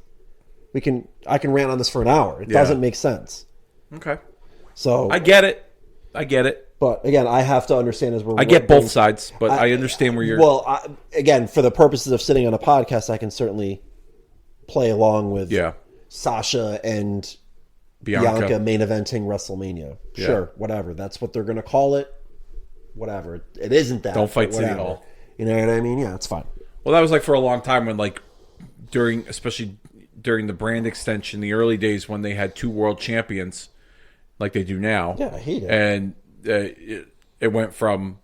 I can rant on this for an hour. It doesn't make sense.
Okay.
So
I get it.
But again, I have to understand
I get both sides, but I understand where you're.
Well, again, for the purposes of sitting on a podcast, I can certainly play along with Sasha and Bianca main eventing WrestleMania.
Yeah.
Sure, whatever. That's what they're going to call it. Whatever. It isn't that.
Don't fight City Hall.
You know what I mean? Yeah, it's fine.
Well, that was like for a long time when especially during the brand extension, the early days when they had 2 world champions like they do now.
Yeah, I hate it.
And it went from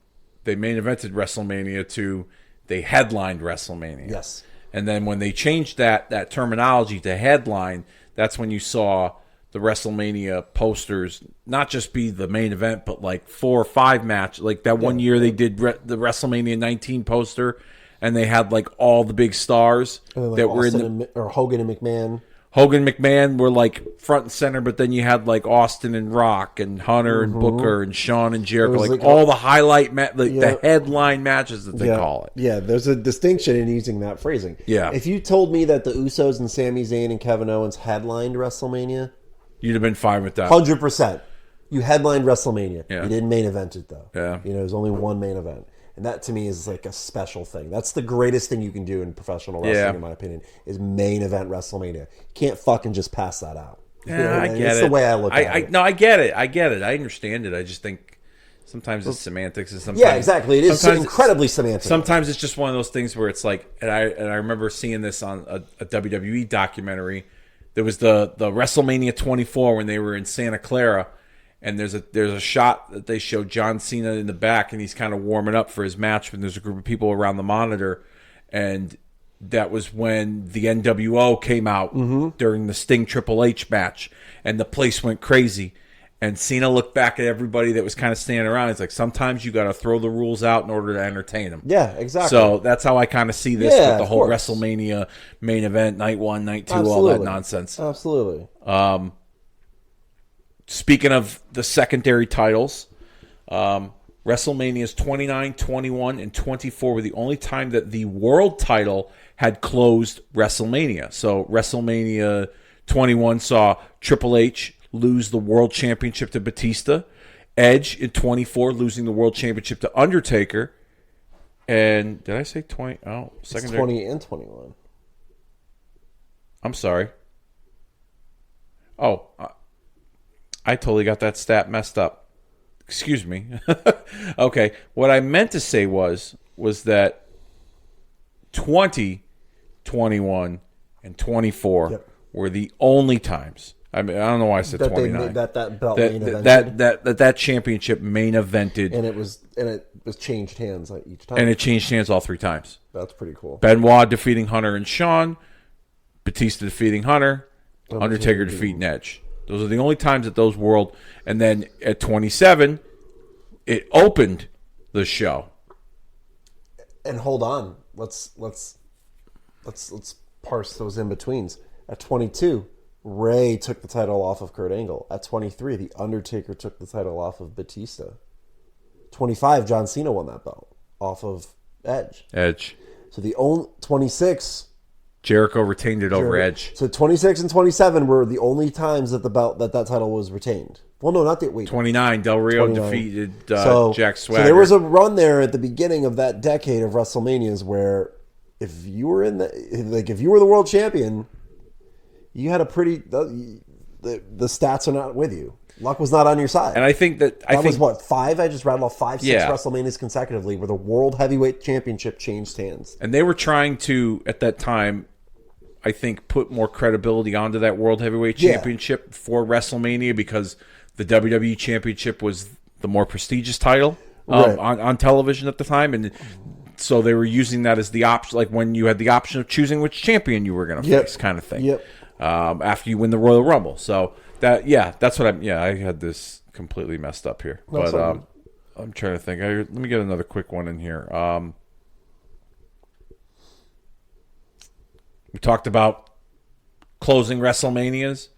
they main evented WrestleMania to they headlined WrestleMania.
Yes.
And then when they changed that terminology to headline, that's when you saw the WrestleMania posters not just be the main event, but like 4 or 5 match. Like that one year they did the WrestleMania 19 poster, and they had like all the big stars that were in
or Hogan and McMahon.
Hogan and McMahon were like front and center, but then you had like Austin and Rock and Hunter and Booker and Shawn and Jericho, like all the highlight the headline matches that they call it.
Yeah, there's a distinction in using that phrasing.
Yeah.
If you told me that the Usos and Sami Zayn and Kevin Owens headlined WrestleMania,
you'd have been fine with that.
100%. You headlined WrestleMania.
Yeah.
You didn't main event it though.
Yeah.
You know, there's only one main event. And that to me is like a special thing. That's the greatest thing you can do in professional wrestling, in my opinion, is main event WrestleMania. You can't fucking just pass that out.
Yeah, I get it.
That's the way I look at it.
No, I get it. I understand it. I just think sometimes it's semantics. And sometimes,
exactly. It is incredibly semantic.
Sometimes it's just one of those things where it's like, and I remember seeing this on a WWE documentary. There was the WrestleMania 24 when they were in Santa Clara. And there's a shot that they show John Cena in the back, and he's kind of warming up for his match. And there's a group of people around the monitor, and that was when the NWO came out during the Sting Triple H match, and the place went crazy. And Cena looked back at everybody that was kind of standing around. He's like, sometimes you got to throw the rules out in order to entertain them.
Yeah, exactly.
So that's how I kind of see this with the whole WrestleMania main event, night 1, night 2, all that nonsense.
Absolutely.
Speaking of the secondary titles, WrestleManias 29, 21, and 24 were the only time that the world title had closed WrestleMania. So WrestleMania 21 saw Triple H lose the world championship to Batista, Edge in 24 losing the world championship to Undertaker, and did I say 20? Oh, secondary.
It's 20 and 21.
I'm sorry. Oh, I totally got that stat messed up. Excuse me. Okay, what I meant to say was that 20, 21, and 24 were the only times. I mean, I don't know why I said 29.
That belt main evented.
That championship main evented,
and it was changed hands each time.
And it changed hands all 3 times.
That's pretty cool.
Benoit defeating Hunter and Shawn, Batista defeating Hunter, Undertaker defeating Edge. Those are the only times that those world. And then at 27, it opened the show.
And hold on, let's parse those in betweens. At 22, Ray took the title off of Kurt Angle. At 23, The Undertaker took the title off of Batista. 25, John Cena won that belt off of Edge. So the only 26.
Jericho retained it over Edge.
So 26 and 27 were the only times that that title was retained. Well, no, not the wait.
29, Del Rio 29. Defeated Jack Swagger.
So there was a run there at the beginning of that decade of WrestleManias where if you were if you were the world champion, you had a pretty the stats are not with you. Luck was not on your side.
And I think that
was what, 5? I just rattled off 5, 6 WrestleManias consecutively where the World Heavyweight Championship changed hands.
And they were trying to, at that time, I think, put more credibility onto that World Heavyweight Championship for WrestleMania because the WWE Championship was the more prestigious title on television at the time. And so they were using that as the option, like when you had the option of choosing which champion you were going to face kind of thing. After you win the Royal Rumble. So that's what I had this completely messed up here.
No,
But I'm trying to think. Let me get another quick one in here. We talked about closing WrestleManias.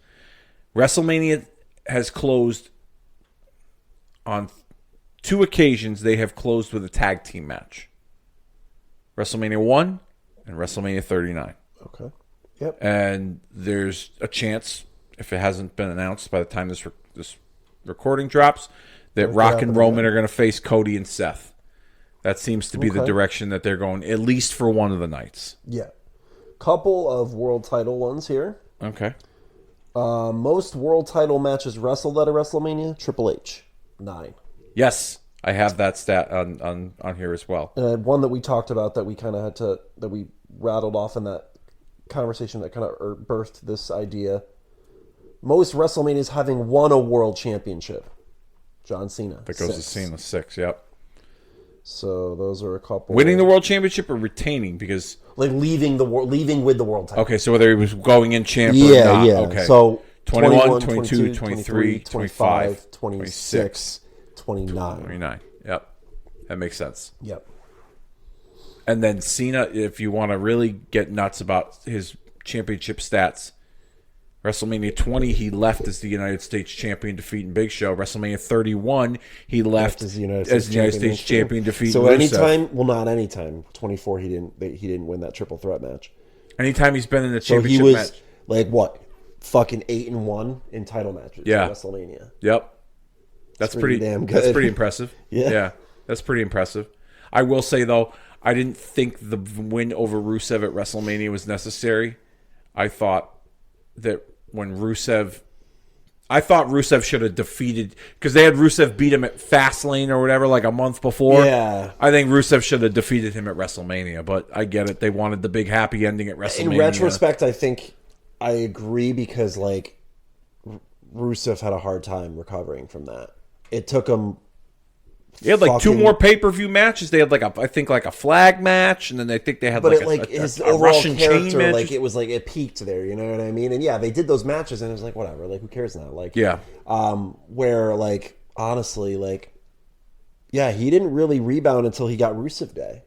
WrestleMania has closed on 2 occasions. They have closed with a tag team match. WrestleMania 1 and WrestleMania 39.
Okay. Yep.
And there's a chance, if it hasn't been announced by the time this recording drops, that Rock and Roman are going to face Cody and Seth. That seems to be the direction that they're going, at least for one of the nights.
Yeah. Couple of world title ones here.
Okay.
Most world title matches wrestled at a WrestleMania, Triple H, 9.
Yes, I have that stat on here as well.
One that we talked about that we kind of had to, that we rattled off in that conversation that kind of birthed this idea. Most WrestleManias having won a world championship, John Cena.
That goes to Cena, 6, yep.
So those are a couple.
Winning the world championship or retaining? Because
like leaving with the world title.
Okay, so whether he was going in champ or not.
Yeah.
Okay.
So
21, 22, 23, 25,
26, 29.
29. Yep. That makes sense.
Yep.
And then Cena, if you want to really get nuts about his championship stats, WrestleMania 20, he left as the United States champion, defeating Big Show. WrestleMania 31, he left as the United States champion, defeating
So
Rusev.
anytime, well, not anytime. 24, he didn't win that triple threat match.
Anytime he's been in the
So
championship
he was
match.
like what, fucking 8-1 in title matches.
Yeah.
At WrestleMania.
Yep. That's pretty
damn good.
That's pretty impressive.
Yeah.
That's pretty impressive. I will say though, I didn't think the win over Rusev at WrestleMania was necessary. I thought Rusev should have defeated, because they had Rusev beat him at Fastlane or whatever like a month before.
Yeah.
I think Rusev should have defeated him at WrestleMania, but I get it. They wanted the big happy ending at WrestleMania.
In retrospect, I think I agree because like Rusev had a hard time recovering from that. It took him.
They had like 2 more pay-per-view matches. They had I think a flag match, and then they had
his
a
overall
Russian chain
character,
match.
it peaked there. You know what I mean? And yeah, they did those matches, and it was like whatever. Like who cares now? Like
Yeah.
Where like honestly, like yeah, he didn't really rebound until he got Rusev Day.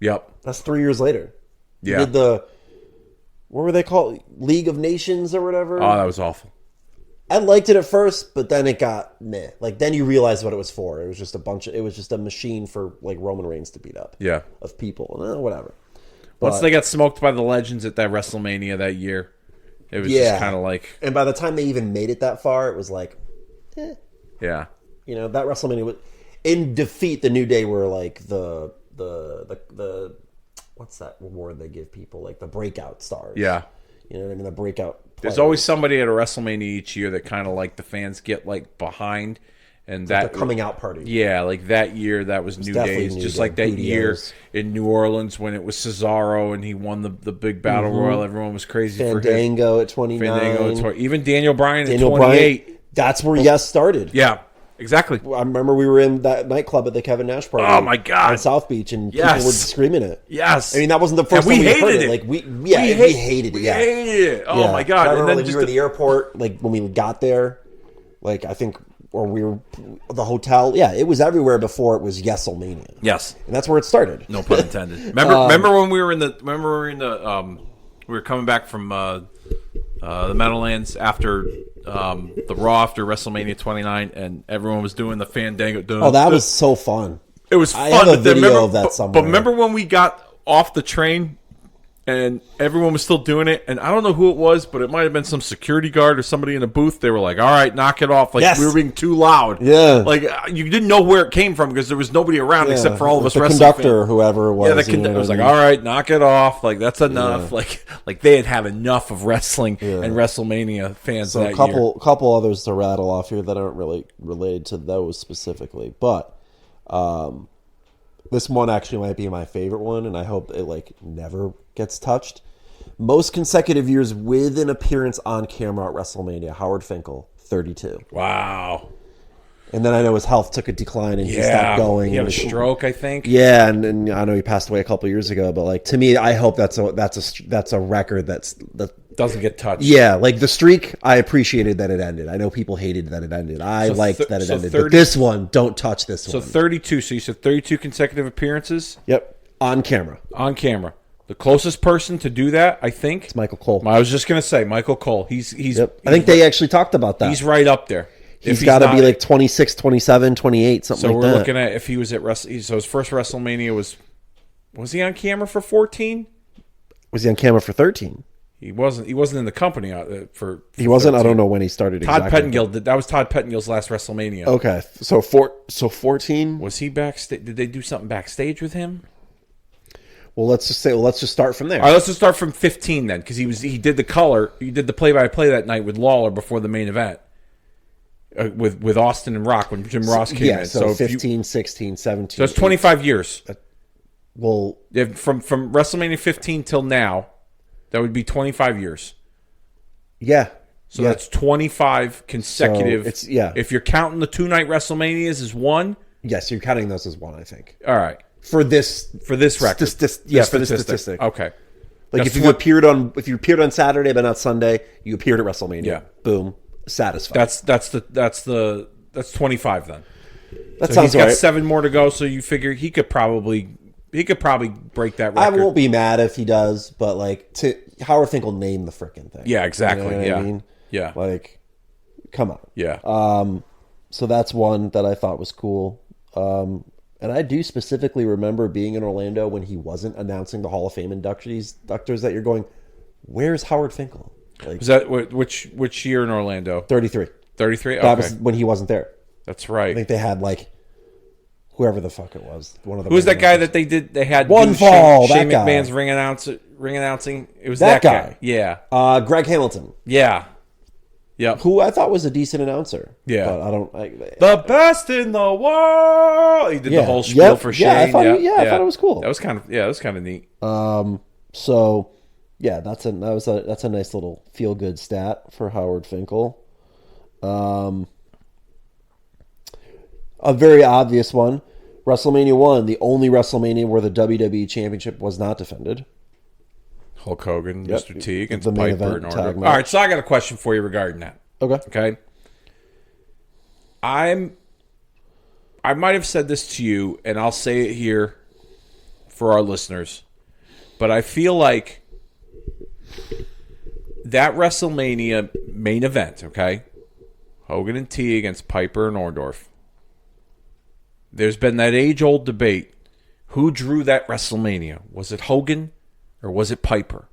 Yep.
That's 3 years later. He
Yeah.
did what were they called? League of Nations or whatever.
Oh, that was awful.
I liked it at first, but then it got meh. Like then you realized what it was for. It was just a machine for like Roman Reigns to beat up.
Yeah.
Of people. Whatever.
Once they got smoked by the Legends at that WrestleMania that year, it was just kind of like.
And by the time they even made it that far, it was like,
Yeah.
You know, that WrestleMania was in defeat. The New Day were like the what's that reward they give people? Like the breakout stars.
Yeah.
You know what I mean? The breakout players.
There's always somebody at a WrestleMania each year that kind of like the fans get like behind, and that
the coming out party.
Yeah, like that year that was New Days, just like that year in New Orleans when it was Cesaro and he won the big battle royal. Everyone was crazy for him.
Fandango at 29.
Even Daniel Bryan at 28.
That's where Yes started.
Yeah, exactly.
I remember we were in that nightclub at the Kevin Nash party.
Oh my god,
on South Beach, and people were screaming it.
Yes,
I mean that wasn't the first time we heard it. Like we hated it.
We hated it. Oh my god!
I remember
and then
we were at the airport, like when we got there, like I think, or we were the hotel. Yeah, it was everywhere before it was WrestleMania.
Yes,
and that's where it started.
No pun intended. Remember when we were in the we were coming back from the Meadowlands after the Raw after WrestleMania 29, and everyone was doing the Fandango.
Oh, that was so fun.
It was fun.
I have a video of that somewhere.
But remember when we got off the train and everyone was still doing it, and I don't know who it was, but it might have been some security guard or somebody in a booth. They were like, all right, knock it off. Like, we were being too loud.
Yeah.
Like, you didn't know where it came from because there was nobody around except for all of us
the
wrestling
conductor
fans.
or whoever it was.
Yeah, the conductor was like, all right, knock it off. Like, that's enough.
Yeah.
Like they had enough of wrestling and WrestleMania fans that
year.
year.
Couple others to rattle off here that aren't really related to those specifically. But this one actually might be my favorite one, and I hope it like never gets touched. Most consecutive years with an appearance on camera at WrestleMania, Howard Finkel, 32.
Wow.
And then I know his health took a decline and he stopped going.
He had a stroke, I think.
Yeah, and I know he passed away a couple years ago. But like to me, I hope that's a record that's
doesn't get touched.
Yeah, like the streak, I appreciated that it ended. I know people hated that it ended. I liked that it ended. But this one, don't touch this one.
So 32. So you said 32 consecutive appearances?
Yep. On camera.
On camera. The closest person to do that, I think,
It's Michael Cole.
I was just going to say Michael Cole. He's
Yep. I think they actually talked about that.
He's right up there.
He's got to be like 26, 27, 28, something like that.
So we're looking at if he was at so his first WrestleMania was he on camera for 14?
Was he on camera for 13?
He wasn't in the company for
He wasn't.
13.
I don't know when he started.
Todd
exactly.
Pettengill. That was Todd Pettengill's last WrestleMania.
Okay, so 14.
Was he backstage? Did they do something backstage with him?
Well, let's just start from there.
All right, let's just start from 15 then, because he did the color. He did the play-by-play that night with Lawler before the main event with Austin and Rock when Jim Ross came in.
So 15, 16, 17.
So it's 25 years.
Well,
From WrestleMania 15 till now, that would be 25 years.
Yeah.
So that's 25 consecutive.
So
If you're counting the 2-night WrestleManias as one.
Yes, you're counting those as one, I think.
All right.
For this
record.
for this statistic.
Okay.
Like if you appeared on Saturday but not Sunday, you appeared at WrestleMania.
Yeah.
Boom. Satisfied.
That's 25 then.
That
so
sounds
he's got
right.
7 more to go, so you figure he could probably break that record.
I won't be mad if he does, but like Howard Finkel named the frickin' thing.
Yeah, exactly.
You know what I mean?
Yeah.
Like, come on.
Yeah.
So that's one that I thought was cool. And I do specifically remember being in Orlando when he wasn't announcing the Hall of Fame inductors that you're going, where's Howard Finkel? Like,
Was that which year in Orlando?
33.
33? Okay.
That was when he wasn't there.
That's right.
I think they had like whoever the fuck it was. One of the
Who was that guy that they had
One
do
Fall,
Shane
that guy.
McMahon's ring announcing? It was
That
that
guy.
Yeah.
Greg Hamilton,
Yeah. Yep.
who I thought was a decent announcer.
Yeah.
But I don't.
The best in the world. He did the whole spiel for Shane.
I thought it was cool.
That was kind of neat.
So, yeah, that's a nice little feel good stat for Howard Finkel. A very obvious one, WrestleMania 1, the only WrestleMania where the WWE Championship was not defended.
Hulk Hogan, Mr. T against
The main
Piper
event
and
tag
Orndorff.
match.
All right, so I got a question for you regarding that.
Okay.
I might have said this to you, and I'll say it here for our listeners, but I feel like that WrestleMania main event, okay, Hogan and T against Piper and Orndorff, there's been that age-old debate. Who drew that WrestleMania? Was it Hogan or was it Piper?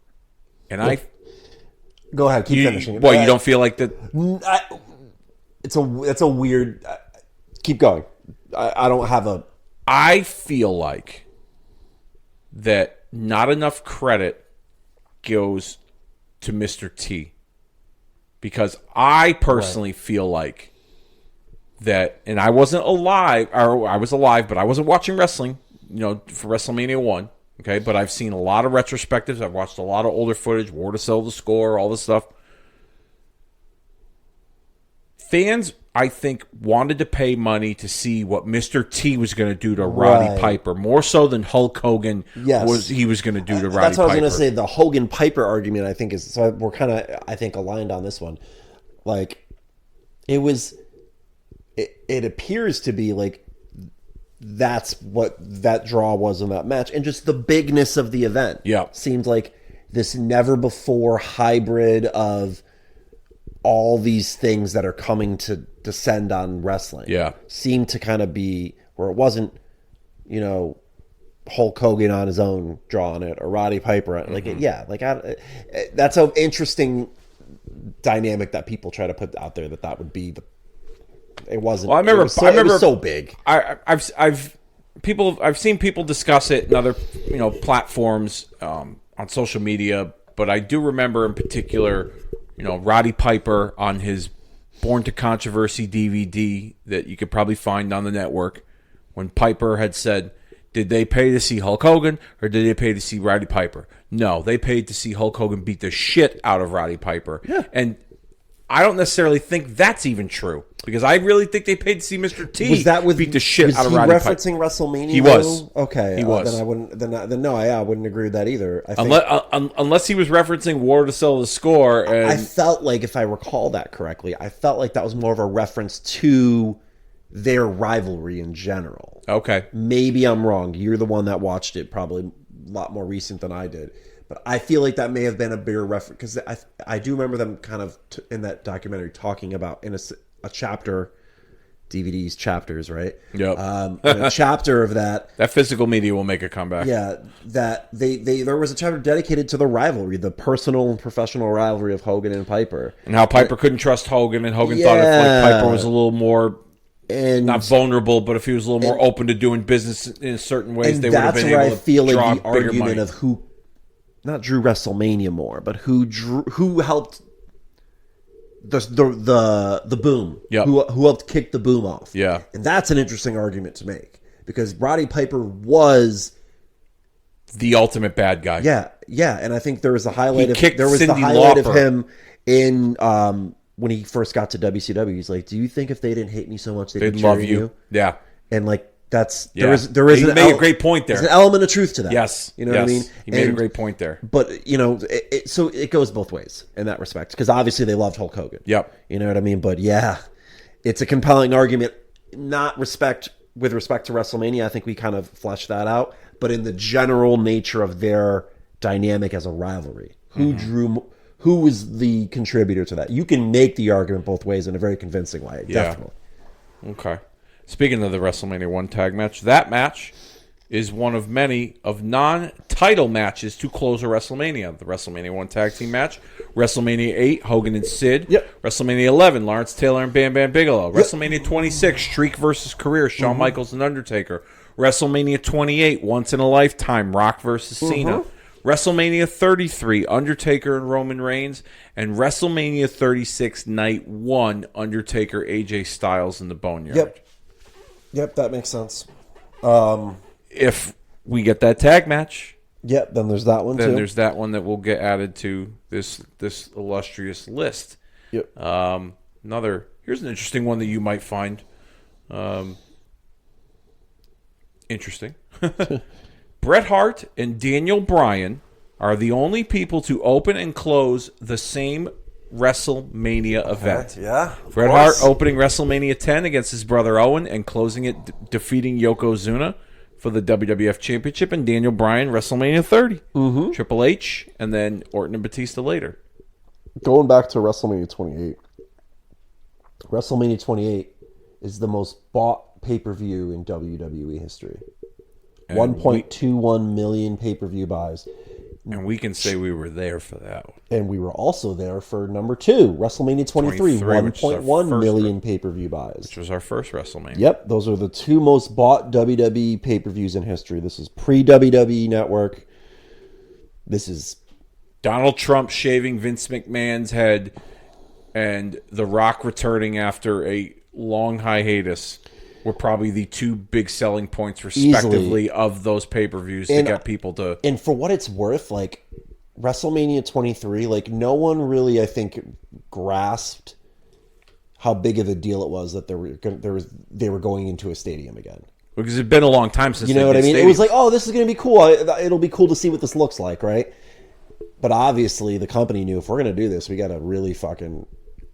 And
Go ahead, keep finishing.
Well, you don't feel like that?
It's a weird. Keep going. I don't have a.
I feel like that not enough credit goes to Mr. T, because I personally feel like that, and I wasn't alive, or I was alive, but I wasn't watching wrestling, for WrestleMania 1, okay? But I've seen a lot of retrospectives. I've watched a lot of older footage, War to Sell the Score, all this stuff. Fans, I think, wanted to pay money to see what Mr. T was going to do to Roddy Piper, more so than Hulk Hogan was going to do to Roddy Piper.
That's what I was going to say. The Hogan Piper argument, I think, is so we're kind of, I think, aligned on this one. Like, it appears to be like that's what that draw was in that match, and just the bigness of the event.
Yeah,
seemed like this never before hybrid of all these things that are coming to descend on wrestling.
Yeah, seemed
to kind of be where it wasn't, Hulk Hogan on his own drawing it or Roddy Piper. That's an interesting dynamic that people try to put out there. That would be the. It wasn't.
Well, I remember
it was so big.
I've seen people discuss it in other platforms on social media, but I do remember in particular, Roddy Piper on his Born to Controversy DVD that you could probably find on the network, when Piper had said, did they pay to see Hulk Hogan or did they pay to see Roddy Piper? No, they paid to see Hulk Hogan beat the shit out of Roddy Piper.
Yeah.
And I don't necessarily think that's even true because I really think they paid to see Mr. T beat the shit out of Roddy Piper.
Was he referencing WrestleMania?
He was.
Okay.
He was.
Then I wouldn't. Then no, I wouldn't agree with that either. I think,
Unless he was referencing War to Sell the Score. And
I felt like, if I recall that correctly, I felt like that was more of a reference to their rivalry in general.
Okay.
Maybe I'm wrong. You're the one that watched it, probably a lot more recent than I did. But I feel like that may have been a bigger reference because I do remember them kind of in that documentary talking about in a chapter, DVDs chapters, right?
Yep.
In a chapter of that.
That physical media will make a comeback.
Yeah, that there was a chapter dedicated to the rivalry, the personal and professional rivalry of Hogan and Piper,
and how Piper couldn't trust Hogan, and Hogan thought if like Piper was a little more. And not vulnerable, but if he was a little more open to doing business in certain ways, they would have been able to draw bigger money.
That's where I feel like the argument of who not drew WrestleMania more, but who helped the boom.
Yep.
Who helped kick the boom off.
Yeah.
And that's an interesting argument to make. Because Roddy Piper was
the ultimate bad guy.
Yeah, yeah. And I think there was a highlight of
Lauper.
him in when he first got to WCW. He's like, do you think if they didn't hate me so much they'd
love you? Yeah.
And like that's
there is he made a great point there.
There's an element of truth to that.
Yes.
You know what I mean?
He made a great point there.
But, you know, so it goes both ways in that respect. Because obviously they loved Hulk Hogan.
Yep.
You know what I mean? But yeah, it's a compelling argument. With respect to WrestleMania, I think we kind of fleshed that out. But in the general nature of their dynamic as a rivalry, who was the contributor to that? You can make the argument both ways in a very convincing way.
Yeah.
Definitely.
Okay. Speaking of the WrestleMania 1 tag match, that match is one of many of non-title matches to close a WrestleMania. The WrestleMania 1 tag team match, WrestleMania 8, Hogan and Sid,
Yep.
WrestleMania 11, Lawrence Taylor and Bam Bam Bigelow, WrestleMania 26, Streak versus Career, Shawn Michaels and Undertaker, WrestleMania 28, Once in a Lifetime, Rock versus Cena, WrestleMania 33, Undertaker and Roman Reigns, and WrestleMania 36, Night 1, Undertaker, AJ Styles in the Boneyard.
Yep, that makes sense.
If we get that tag match,
Yep, then there's that one too.
then there's that one that will get added to this illustrious list.
Yep.
Here's an interesting one that you might find interesting. Bret Hart and Daniel Bryan are the only people to open and close the same WrestleMania event.
Yeah.
Bret Hart opening WrestleMania 10 against his brother Owen and closing it defeating Yokozuna for the WWF Championship, and Daniel Bryan WrestleMania 30. Triple H, and then Orton and Batista later.
Going back to WrestleMania 28. WrestleMania 28 is the most bought pay-per-view in WWE history. 1.21 million pay-per-view buys.
And we can say we were there for that one.
And we were also there for number 2, WrestleMania 23, 1.1 million pay-per-view buys.
Which was our first WrestleMania.
Yep, those are the 2 most bought WWE pay-per-views in history. This is pre-WWE Network. This is
Donald Trump shaving Vince McMahon's head and The Rock returning after a long hiatus were probably the 2 big selling points, respectively,
easily,
of those pay-per-views to get people to...
And for what it's worth, like, WrestleMania 23, like, no one really, I think, grasped how big of a deal it was that they were going into a stadium again.
Because it's been a long time since
you know what I mean? It was like, oh, this is going to be cool. It'll be cool to see what this looks like, right? But obviously, the company knew if we're going to do this, we got to really fucking...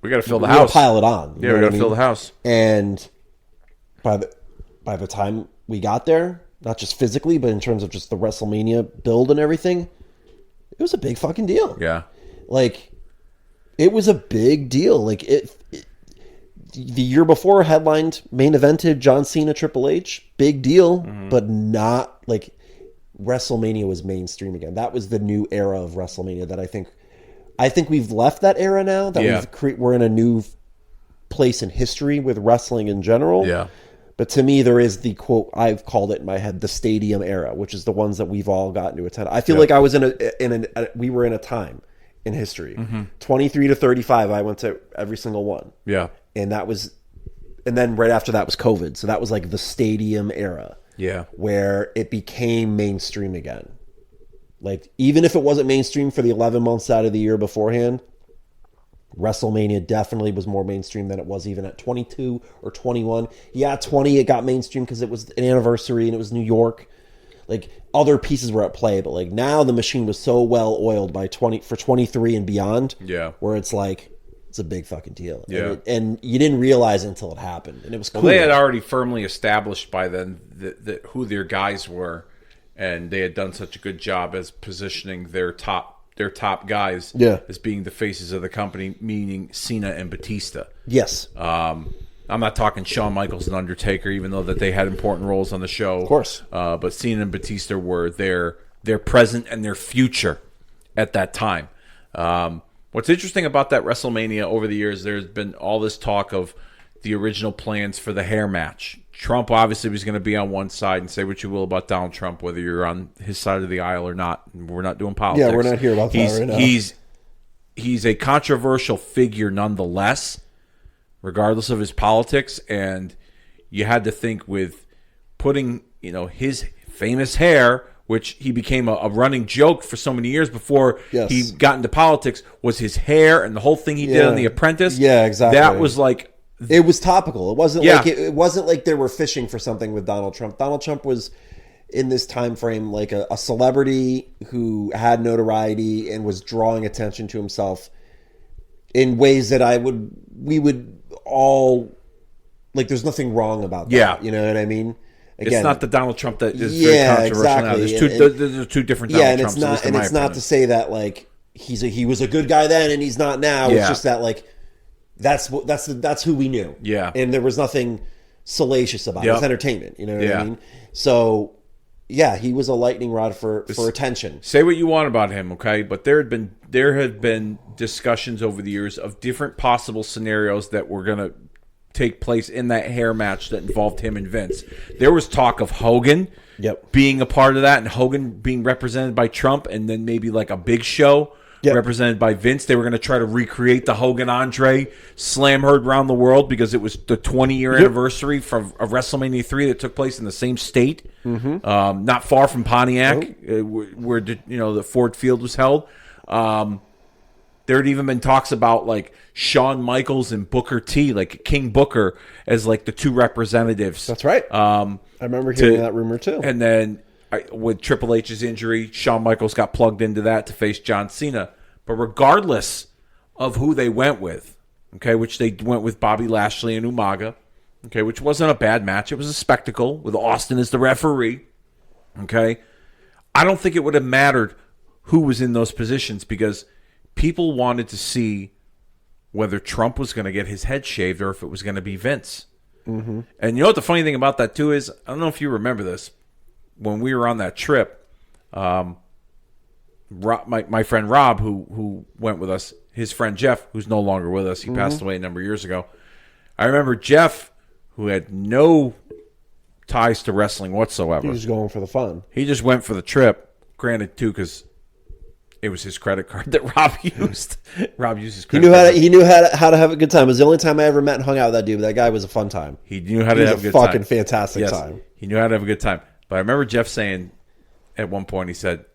We got to fill the house.
Pile it on.
Yeah, we got to fill the house.
And... By the time we got there, not just physically, but in terms of just the WrestleMania build and everything, it was a big fucking deal.
Yeah.
Like, it was a big deal. Like, the year before headlined, main evented John Cena, Triple H, big deal, but not, like, WrestleMania was mainstream again. That was the new era of WrestleMania that I think we've left that era now, that we're in a new place in history with wrestling in general.
Yeah.
But to me, there is the quote, I've called it in my head, the stadium era, which is the ones that we've all gotten to attend. I feel like I was we were in a time in history. 23 to 35, I went to every single one.
Yeah.
And then right after that was COVID. So that was like the stadium era.
Yeah.
Where it became mainstream again. Like, even if it wasn't mainstream for the 11 months out of the year beforehand, WrestleMania definitely was more mainstream than it was even at 22 or 21. Yeah, 20 it got mainstream because it was an anniversary and it was New York. Like other pieces were at play, but like now the machine was so well oiled by 23 and beyond.
Yeah,
where it's like it's a big fucking deal.
Yeah,
and you didn't realize it until it happened, and it was cool.
Well, they had already firmly established by then who their guys were, and they had done such a good job as positioning their top guys as being the faces of the company, meaning Cena and Batista.
Yes.
I'm not talking Shawn Michaels and Undertaker, even though that they had important roles on the show.
Of course.
But Cena and Batista were their present and their future at that time. What's interesting about that WrestleMania over the years, there's been all this talk of the original plans for the hair match. Trump obviously was going to be on one side, and say what you will about Donald Trump, whether you're on his side of the aisle or not. We're not doing politics.
Yeah, we're not here about that right now.
He's a controversial figure nonetheless, regardless of his politics, and you had to think with putting, his famous hair, which he became a running joke for so many years before he got into politics, was his hair and the whole thing he did on The Apprentice.
Yeah, exactly.
That was like...
It was topical. It wasn't it wasn't like they were fishing for something with Donald Trump. Donald Trump was in this time frame like a celebrity who had notoriety and was drawing attention to himself in ways that we would all like. There's nothing wrong about that.
Yeah,
you know what I mean. Again,
it's not the Donald Trump that is very controversial now. There's two different Donald Trumps.
And it's not to say that like he was a good guy then and he's not now. It's just that like. That's who we knew.
Yeah.
And there was nothing salacious about it. It was entertainment. You know what I mean? So, yeah, he was a lightning rod for attention.
Say what you want about him, okay? But there have been discussions over the years of different possible scenarios that were going to take place in that hair match that involved him and Vince. There was talk of Hogan being a part of that and Hogan being represented by Trump and then maybe like a Big Show represented by Vince. They were going to try to recreate the Hogan-Andre slam heard around the world because it was the 20-year anniversary of WrestleMania 3 that took place in the same state, not far from Pontiac, where the Ford Field was held. There had even been talks about like Shawn Michaels and Booker T, like King Booker, as like the two representatives.
That's right. I remember hearing that rumor too.
And then with Triple H's injury, Shawn Michaels got plugged into that to face John Cena. But regardless of who they went with, okay, which they went with Bobby Lashley and Umaga, okay, which wasn't a bad match. It was a spectacle with Austin as the referee, okay. I don't think it would have mattered who was in those positions because people wanted to see whether Trump was going to get his head shaved or if it was going to be Vince. Mm-hmm. And you know what the funny thing about that too is, I don't know if you remember this, when we were on that trip, my friend Rob, who went with us, his friend Jeff, who's no longer with us, he passed away a number of years ago. I remember Jeff, who had no ties to wrestling whatsoever.
He was going for the fun.
He just went for the trip. Granted, too, because it was his credit card that Rob used. Rob used his credit card.
He knew how to have a good time. It was the only time I ever met and hung out with that dude. But that guy was a fun time.
He knew how to have a good time.
Fucking fantastic time.
He knew how to have a good time. But I remember Jeff saying at one point,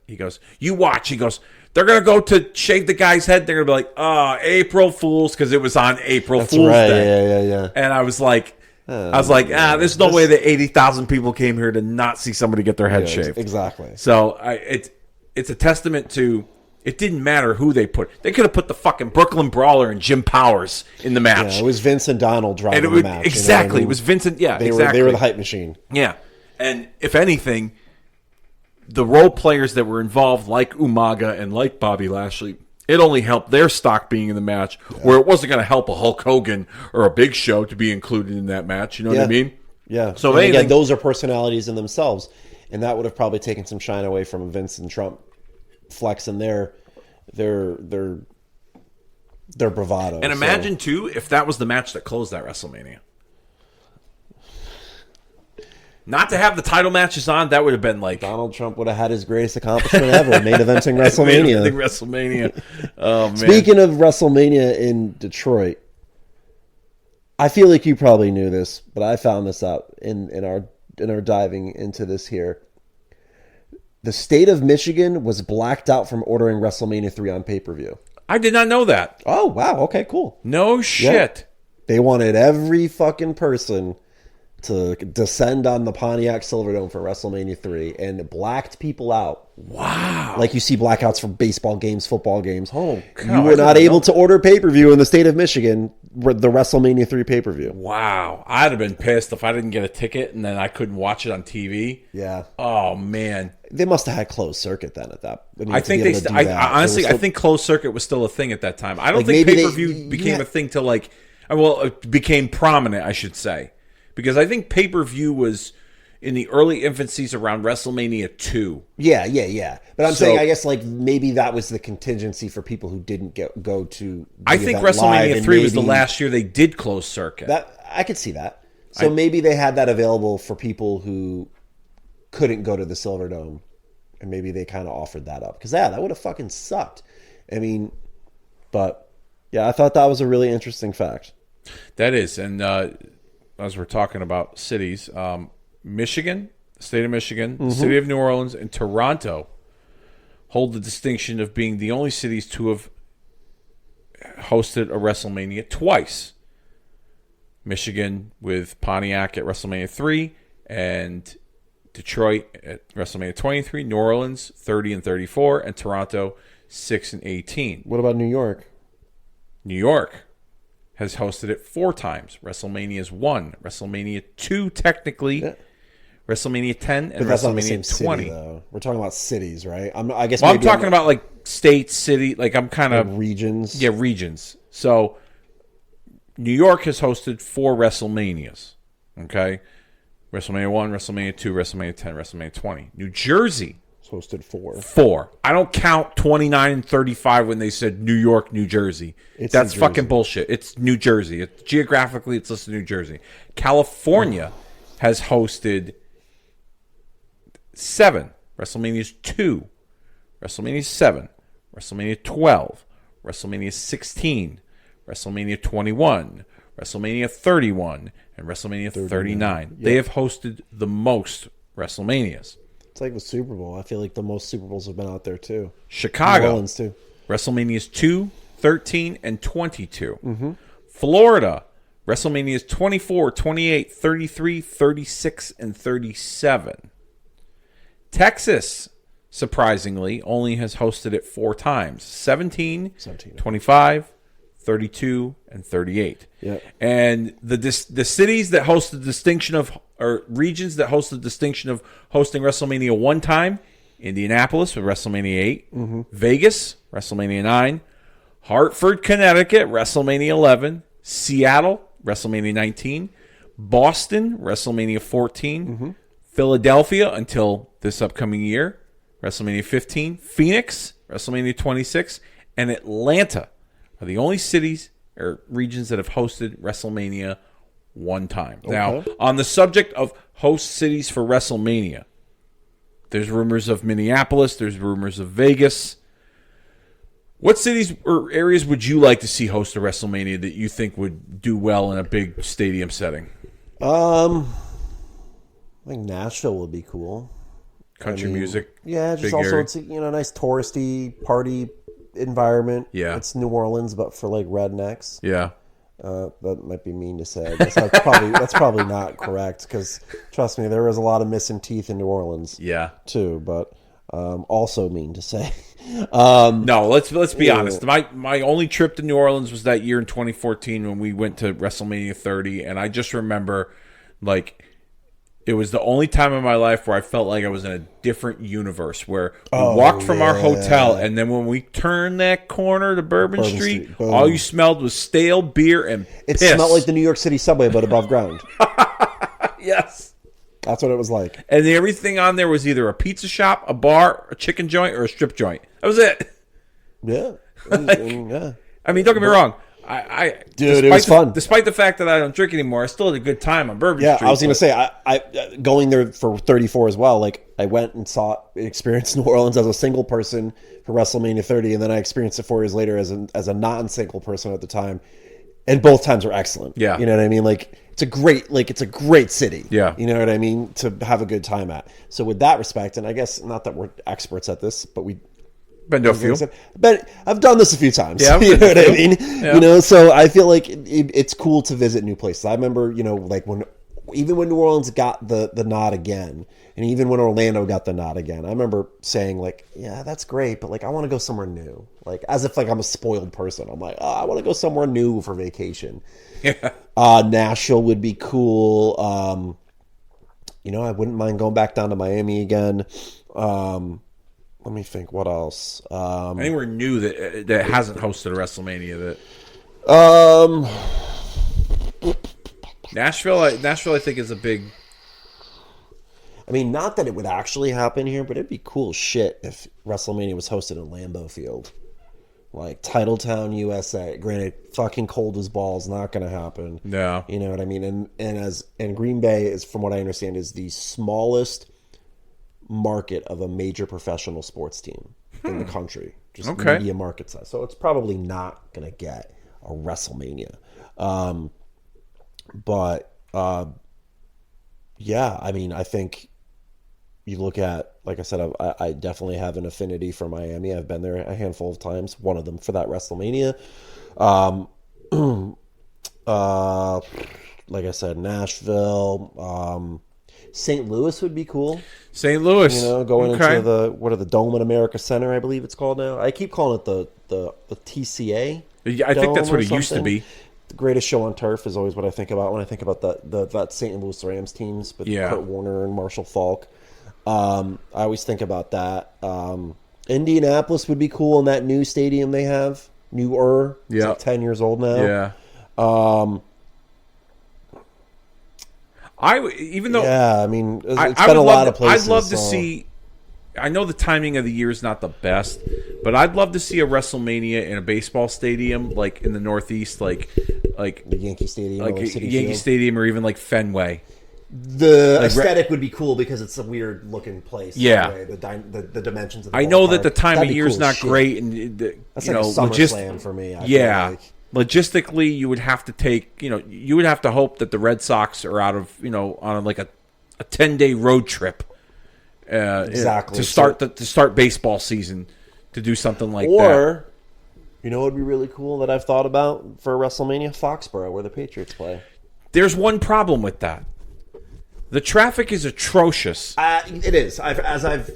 he goes, you watch. He goes, they're going to go to shave the guy's head. They're going to be like, April Fools, because it was on April Fool's Day.
Yeah.
And I was like, there's no way that 80,000 people came here to not see somebody get their head shaved.
Exactly.
So it's a testament to, it didn't matter who they put. They could have put the fucking Brooklyn Brawler and Jim Powers in the match.
Yeah, it was Vince and Donald driving the match.
Exactly. It was Vincent. Yeah,
they
exactly.
They were the hype machine.
Yeah. And if anything, the role players that were involved, like Umaga and like Bobby Lashley, it only helped their stock being in the match, where it wasn't going to help a Hulk Hogan or a Big Show to be included in that match. You know what I mean?
Yeah. So again, those are personalities in themselves, and that would have probably taken some shine away from Vince and Trump flexing their bravado.
And imagine too if that was the match that closed that WrestleMania. Not to have the title matches on, that would have been like...
Donald Trump would have had his greatest accomplishment ever, main eventing WrestleMania.
Oh, man.
Speaking of WrestleMania in Detroit, I feel like you probably knew this, but I found this out in our diving into this here. The state of Michigan was blacked out from ordering WrestleMania 3 on pay-per-view.
I did not know that.
Oh, wow. Okay, cool.
No shit.
They wanted every fucking person to descend on the Pontiac Silverdome for WrestleMania 3 and blacked people out.
Wow.
Like you see blackouts for baseball games, football games.
Oh, God,
you were not able to order pay-per-view in the state of Michigan, the WrestleMania 3 pay-per-view.
Wow. I'd have been pissed if I didn't get a ticket and then I couldn't watch it on TV.
Yeah.
Oh, man.
They must have had closed circuit then at that.
I think honestly, I think closed circuit was still a thing at that time. I don't think pay-per-view became a thing till it became prominent, I should say. Because I think pay-per-view was in the early infancies around WrestleMania 2.
Yeah. But I'm saying, I guess, like, maybe that was the contingency for people who didn't go to the
I think
event
WrestleMania
live,
3 was the last year they did close circuit.
That I could see that. So maybe they had that available for people who couldn't go to the Silverdome. And maybe they kind of offered that up. Because, that would have fucking sucked. I mean, but, yeah, I thought that was a really interesting fact.
That is. And as we're talking about cities, Michigan, the state of Michigan, the city of New Orleans, and Toronto hold the distinction of being the only cities to have hosted a WrestleMania twice. Michigan with Pontiac at WrestleMania 3 and Detroit at WrestleMania 23, New Orleans 30 and 34, and Toronto 6 and 18.
What about New York?
New York has hosted it 4 times. WrestleMania's 1, WrestleMania 2 technically, WrestleMania 10, and WrestleMania 20.
City, though. We're talking about cities, right? I'm
talking about like state, city, like I'm kind of
regions.
Yeah, regions. So New York has hosted 4 WrestleManias. Okay, WrestleMania 1, WrestleMania 2, WrestleMania 10, WrestleMania 20. New Jersey
hosted 4.
4. I don't count 29 and 35 when they said New York, New Jersey. That's fucking bullshit. It's New Jersey. Geographically, it's listed New Jersey. California has hosted 7. WrestleMania's 2. WrestleMania 7. WrestleMania 12. WrestleMania 16. WrestleMania 21. WrestleMania 31. And WrestleMania 39. Yep. They have hosted the most WrestleManias.
It's like the Super Bowl. I feel like the most Super Bowls have been out there, too.
Chicago.
New Orleans, too.
WrestleMania's 2, 13, and 22. Florida. WrestleMania's 24, 28, 33, 36, and 37. Texas, surprisingly, only has hosted it 4 times. 17. 25, 32, and 38.
Yeah.
And the cities that host the distinction of, or regions that host the distinction of hosting WrestleMania 1 time: Indianapolis with WrestleMania 8, Vegas, WrestleMania 9, Hartford, Connecticut, WrestleMania 11, Seattle, WrestleMania 19, Boston, WrestleMania 14, Philadelphia until this upcoming year, WrestleMania 15, Phoenix, WrestleMania 26, and Atlanta are the only cities or regions that have hosted WrestleMania 1 time. Okay. Now, on the subject of host cities for WrestleMania, there's rumors of Minneapolis, there's rumors of Vegas. What cities or areas would you like to see host a WrestleMania that you think would do well in a big stadium setting?
I think Nashville would be cool.
Country music.
Yeah, just also area. It's a nice touristy party environment.
Yeah.
It's New Orleans, but for like rednecks.
Yeah.
That might be mean to say. I guess that's probably not correct, because trust me, there was a lot of missing teeth in New Orleans.
Yeah.
Too, but also mean to say.
No, let's be honest. My only trip to New Orleans was that year in 2014 when we went to WrestleMania 30, and I just remember, like, it was the only time in my life where I felt like I was in a different universe, where we walked from our hotel, and then when we turned that corner to Bourbon Street, all you smelled was stale beer and piss.
It smelled like the New York City subway, but above ground.
Yes.
That's what it was like.
And everything on there was either a pizza shop, a bar, a chicken joint, or a strip joint. That was it.
Yeah.
Yeah. I mean, don't get me wrong.
Dude, it was fun.
Despite the fact that I don't drink anymore, I still had a good time on Bourbon Street.
Yeah, I was going to say, I going there for 34 as well. Like, I went and experienced New Orleans as a single person for WrestleMania 30, and then I experienced it 4 years later as a non-single person at the time. And both times were excellent.
Yeah.
You know what I mean? Like, it's a great city.
Yeah.
You know what I mean? To have a good time at. So with that respect, and I guess not that we're experts at this, but we
Been to a few.
But I've done this a few times.
Yeah,
you know what I mean?
Yeah.
You know, so I feel like it's cool to visit new places. I remember, you know, like even when New Orleans got the nod again, and even when Orlando got the nod again, I remember saying like, yeah, that's great, but like I want to go somewhere new. Like as if like I'm a spoiled person. I'm like, oh, I want to go somewhere new for vacation.
Yeah.
Nashville would be cool. You know, I wouldn't mind going back down to Miami again. Let me think. What else?
Anywhere new that hasn't hosted a WrestleMania that. Nashville, I think is a big.
I mean, not that it would actually happen here, but it'd be cool shit if WrestleMania was hosted in Lambeau Field, like Titletown, USA. Granted, fucking cold as balls, not going to happen.
No,
you know what I mean. And Green Bay is, from what I understand, is the smallest market of a major professional sports team in the country. Just media market size. So it's probably not going to get a WrestleMania. But yeah, I mean, I think you look at, like I said, I definitely have an affinity for Miami. I've been there a handful of times, one of them for that WrestleMania. Like I said, Nashville, St. Louis would be cool.
St. Louis,
you know, going into the Dome in America Center, I believe it's called now. I keep calling it the TCA.
Yeah, I think that's what it used to be.
The greatest show on turf is always what I think about when I think about that St. Louis Rams teams with Kurt Warner and Marshall Faulk. I always think about that. Indianapolis would be cool in that new stadium they have. Newer. It's like 10 years old now.
Yeah. I mean,
it's been a lot of places.
I'd love to see. I know the timing of the year is not the best, but I'd love to see a WrestleMania in a baseball stadium, like in the Northeast, like
the Yankee Stadium,
like
or Citi
Yankee
Field.
Stadium, or even like Fenway.
The aesthetic would be cool because it's a weird looking place.
Yeah,
anyway. The dimensions of the
I know
ballpark.
that the time of year is
cool
not
shit.
great, and
That's like a SummerSlam for me. I feel like.
Logistically, you would have to take, you would have to hope that the Red Sox are out of, on like a 10-day road trip.
Exactly.
To start baseball season, to do something like that.
Or, you know what would be really cool that I've thought about for WrestleMania? Foxborough, where the Patriots play.
There's one problem with that. The traffic is atrocious.
It is. I've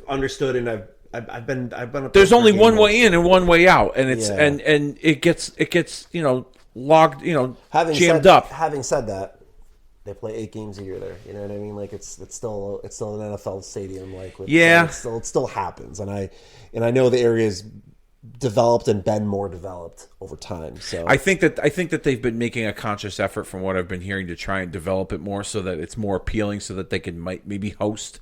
understood, and I've been up.
There's only one way in and one way out, and it's and it gets logged, jammed up.
Having said that, they play 8 games a year there. You know what I mean? Like it's still an NFL stadium. Like it still happens, and I know the area's developed and been more developed over time. So
I think that they've been making a conscious effort, from what I've been hearing, to try and develop it more so that it's more appealing, so that they can maybe host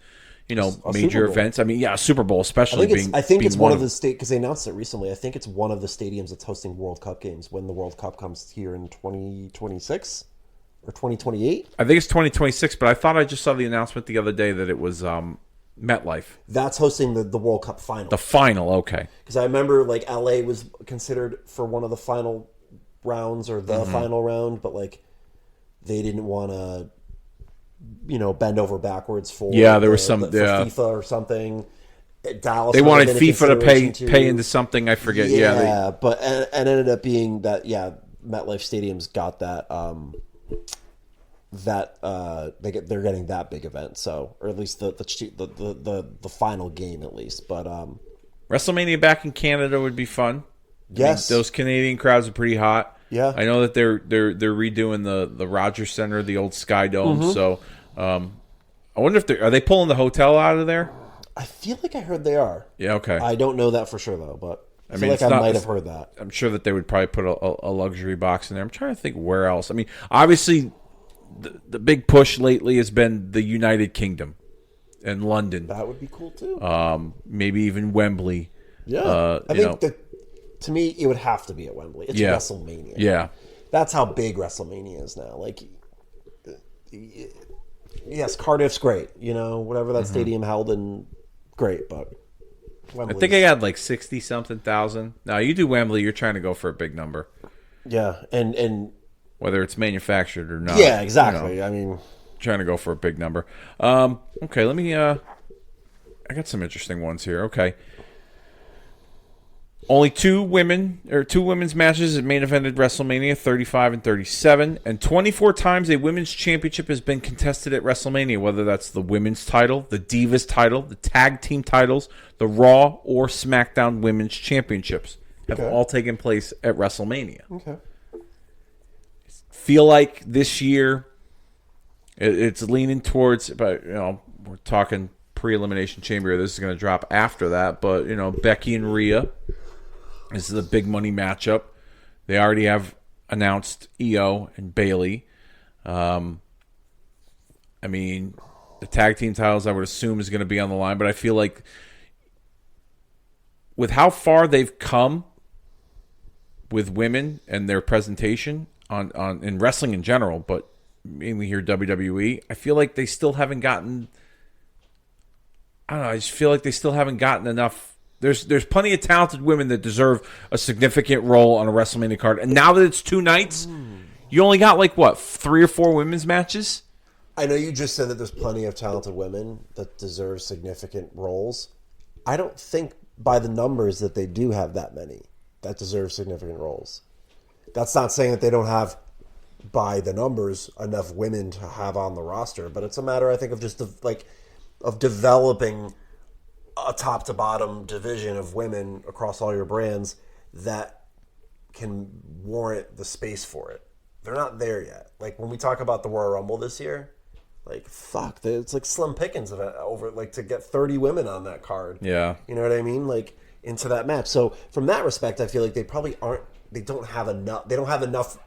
major events. I mean, a Super Bowl especially.
I think it's one of the state, because they announced it recently. I think it's one of the stadiums that's hosting World Cup games when the World Cup comes here in 2026 or 2028.
I think it's 2026, but I thought I just saw the announcement the other day that it was MetLife.
That's hosting the World Cup final.
The final, okay.
Because I remember like LA was considered for one of the final rounds or the final round, but like they didn't want to bend over backwards for
there was some
for FIFA or something. Dallas.
They wanted FIFA to pay into something. I forget.
But it ended up being that MetLife Stadium's got that they're getting that big event. So, or at least the final game at least. But
WrestleMania back in Canada would be fun.
Yes,
those Canadian crowds are pretty hot.
Yeah,
I know that they're redoing the Rogers Center, the old Sky Dome. So, I wonder if are they pulling the hotel out of there?
I feel like I heard they are.
Yeah, okay.
I don't know that for sure though, but I feel like I might have heard that.
I'm sure that they would probably put a luxury box in there. I'm trying to think where else. I mean, obviously, the big push lately has been the United Kingdom and London.
That would be cool too.
Maybe even Wembley.
Yeah, I think to me, it would have to be at Wembley. It's WrestleMania.
Yeah.
That's how big WrestleMania is now. Like, yes, Cardiff's great. Whatever that stadium held in, great. But Wembley's,
I think I had like 60-something thousand. Now, you do Wembley, you're trying to go for a big number.
Yeah, and
whether it's manufactured or not.
Yeah, exactly. I mean,
trying to go for a big number. Okay, let me. I got some interesting ones here. Okay. Only two women's matches at main evented WrestleMania, 35 and 37, and 24 times a women's championship has been contested at WrestleMania, whether that's the women's title, the Divas title, the tag team titles, the Raw or SmackDown women's championships have all taken place at WrestleMania.
Okay.
Feel like this year it's leaning towards, but we're talking pre-elimination chamber. This is going to drop after that, but Becky and Rhea. This is a big money matchup. They already have announced Io and Bayley. The tag team titles I would assume is going to be on the line, but I feel like with how far they've come with women and their presentation on in wrestling in general, but mainly here WWE, I feel like they still haven't gotten. I don't know. I just feel like they still haven't gotten enough. There's plenty of talented women that deserve a significant role on a WrestleMania card. And now that it's 2 nights, you only got 3 or 4 women's matches?
I know you just said that there's plenty of talented women that deserve significant roles. I don't think by the numbers that they do have that many that deserve significant roles. That's not saying that they don't have, by the numbers, enough women to have on the roster. But it's a matter, I think, of just of developing a top to bottom division of women across all your brands that can warrant the space for it. They're not there yet. When we talk about the Royal Rumble this year, it's like slim pickings of it over to get 30 women on that card.
Yeah.
You know what I mean? Into that match. So from that respect, I feel like they probably aren't. They don't have enough. They don't have enough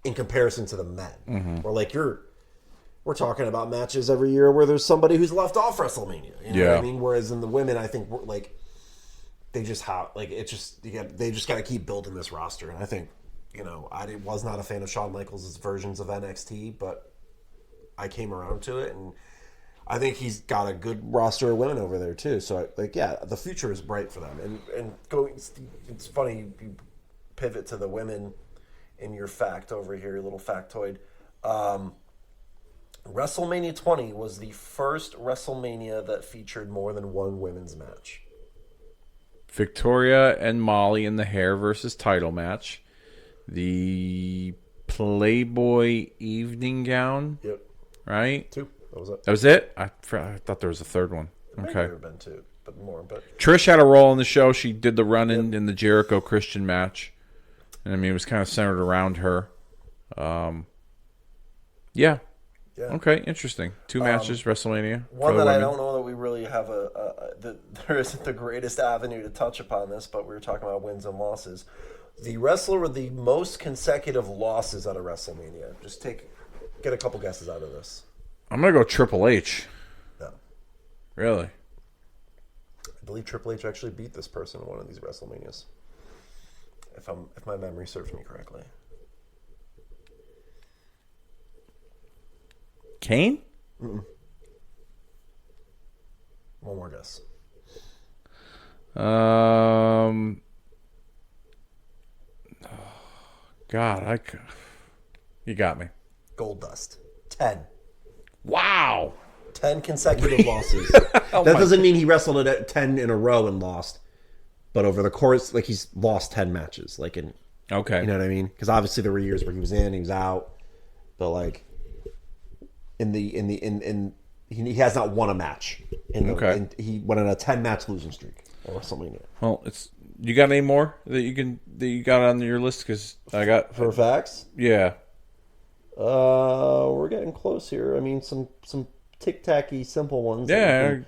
in comparison to the men. Mm-hmm. We're talking about matches every year where there's somebody who's left off WrestleMania. You know what I mean? Whereas in the women, I think they just have they just got to keep building this roster. And I think I was not a fan of Shawn Michaels' versions of NXT, but I came around to it, and I think he's got a good roster of women over there too. So the future is bright for them. And it's funny you pivot to the women in your fact over here, your little factoid. WrestleMania 20 was the first WrestleMania that featured more than one women's match.
Victoria and Molly in the hair versus title match. The Playboy evening gown.
Yep.
Right?
2. That was it.
That was it? I thought there was a third one.
There
Okay.
may have been 2, but more. But
Trish had a role in the show. She did the run-in in the Jericho Christian match. And it was kind of centered around her. Yeah. Okay, interesting. 2 matches, WrestleMania.
One that I don't know that we really have there isn't the greatest avenue to touch upon this, but we were talking about wins and losses. The wrestler with the most consecutive losses at a WrestleMania. Just get a couple guesses out of this.
I'm going to go Triple H.
No.
Really?
I believe Triple H actually beat this person in one of these WrestleManias. If my memory serves me correctly.
Kane?
Mm-mm. One more guess.
God, you got me.
Goldust. 10.
Wow.
10 consecutive losses. That doesn't mean he wrestled at 10 in a row and lost. But over the course, he's lost 10 matches.
Okay.
You know what I mean? Because obviously there were years where he was in, he was out. But he has not won a match. And he went on a 10-match losing streak or something.
Well, you got any more that you got on your list? Because I got
for facts.
Yeah.
We're getting close here. I mean, some tic-tacky simple ones.
Yeah.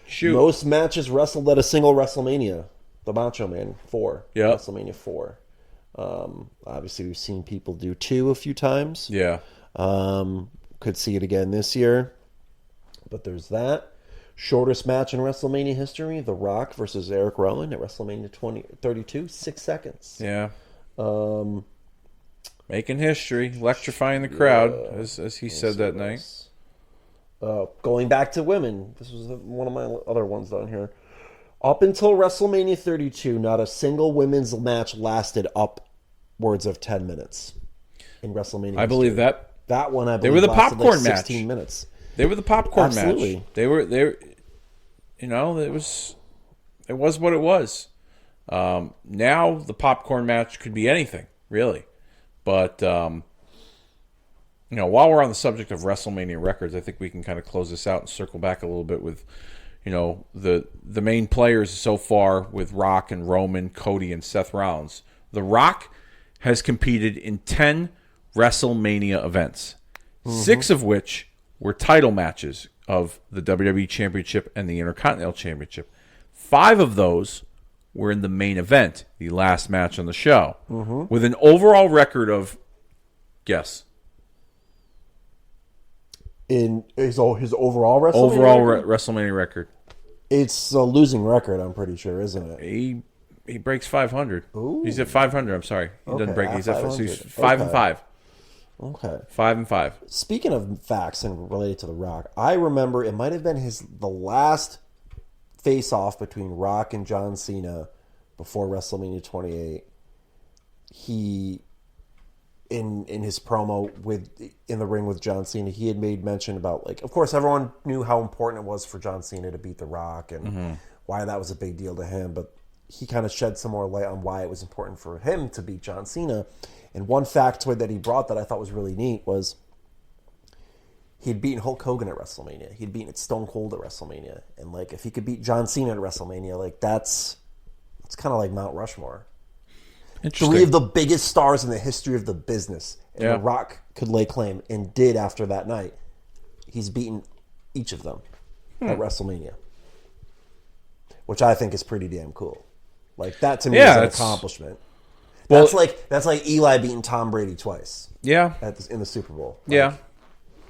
Shoot.
Most matches wrestled at a single WrestleMania. The Macho Man 4.
Yeah.
WrestleMania 4. Obviously, we've seen people do 2 a few times.
Yeah.
Could see it again this year. But there's that. Shortest match in WrestleMania history, The Rock versus Eric Rowan at WrestleMania 32, 6 seconds.
Yeah. Making history, electrifying the crowd, as he said that night.
Going back to women, this was one of my other ones down here. Up until WrestleMania 32, not a single women's match lasted upwards of 10 minutes in WrestleMania.
I believe that.
That one, I believe,
they were the popcorn
16
match.
minutes.
They were the popcorn
Absolutely.
match. They were. It was what it was. Now the popcorn match could be anything, really. But, while we're on the subject of WrestleMania records, I think we can kind of close this out and circle back a little bit with, the main players so far with Rock and Roman, Cody, and Seth Rollins. The Rock has competed in 10 WrestleMania events, 6 of which were title matches of the WWE Championship and the Intercontinental Championship. 5 of those were in the main event, the last match on the show, with an overall record of, guess.
In his overall WrestleMania
WrestleMania record.
It's a losing record, I'm pretty sure, isn't it?
He breaks 500.
Ooh.
He's at 500. I'm sorry, he doesn't break. He's at
500.
he's 5 and 5.
Okay.
5 and 5.
Speaking of facts and related to The Rock, I remember it might have been the last face-off between Rock and John Cena before WrestleMania 28. He, in his promo in the ring with John Cena, he had made mention about, like, of course, everyone knew how important it was for John Cena to beat The Rock and why that was a big deal to him, but he kind of shed some more light on why it was important for him to beat John Cena. And one factoid that he brought that I thought was really neat was he'd beaten Hulk Hogan at WrestleMania. He'd beaten Stone Cold at WrestleMania. And, like, if he could beat John Cena at WrestleMania, like, that's kind of like Mount Rushmore. 3 of the biggest stars in the history of the business. And The Rock could lay claim, and did after that night. He's beaten each of them at WrestleMania. Which I think is pretty damn cool. Like, that to me is an accomplishment.
Well,
that's like Eli beating Tom Brady twice.
Yeah.
In the Super Bowl. Like,
Yeah.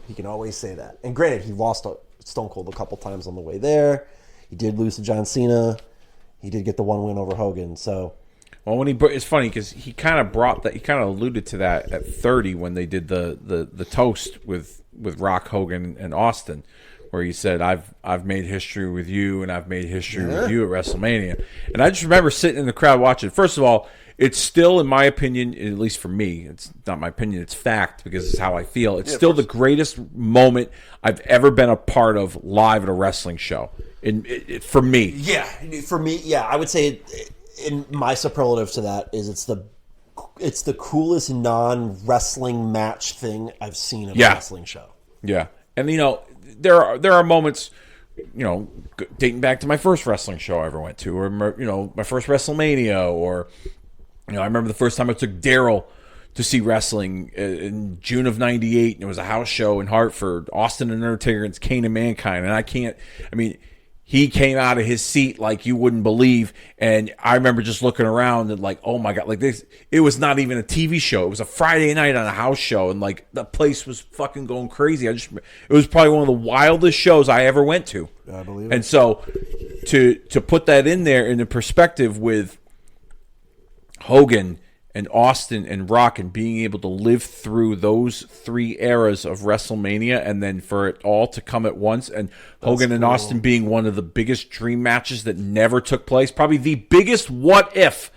He can always say that. And granted, he lost Stone Cold a couple times on the way there. He did lose to John Cena. He did get the one win over Hogan. So,
well, it's funny because he kind of brought that. He kind of alluded to that at 30 when they did the toast with Rock, Hogan, and Austin, where he said, "I've made history with you, and I've made history with you at WrestleMania." And I just remember sitting in the crowd watching. First of all, it's still, in my opinion, at least for me, it's not my opinion, it's fact because it's how I feel. It's still the greatest moment I've ever been a part of live at a wrestling show. For me.
Yeah, for me, yeah, I would say in my superlative to that is it's the coolest non-wrestling match thing I've seen at a wrestling show.
Yeah. And, there are moments, dating back to my first wrestling show I ever went to, or, my first WrestleMania, or, I remember the first time I took Daryl to see wrestling in June of '98, and it was a house show in Hartford, Austin and Undertaker against Kane and Mankind, and he came out of his seat like you wouldn't believe, and I remember just looking around and like, oh my God, like this, it was not even a TV show. It was a Friday night on a house show, and like the place was fucking going crazy. It was probably one of the wildest shows I ever went to.
I believe it.
And so to put that in there in the perspective with Hogan and Austin and Rock and being able to live through those 3 eras of WrestleMania and then for it all to come at once, and Hogan and Austin being one of the biggest dream matches that never took place, probably the biggest what if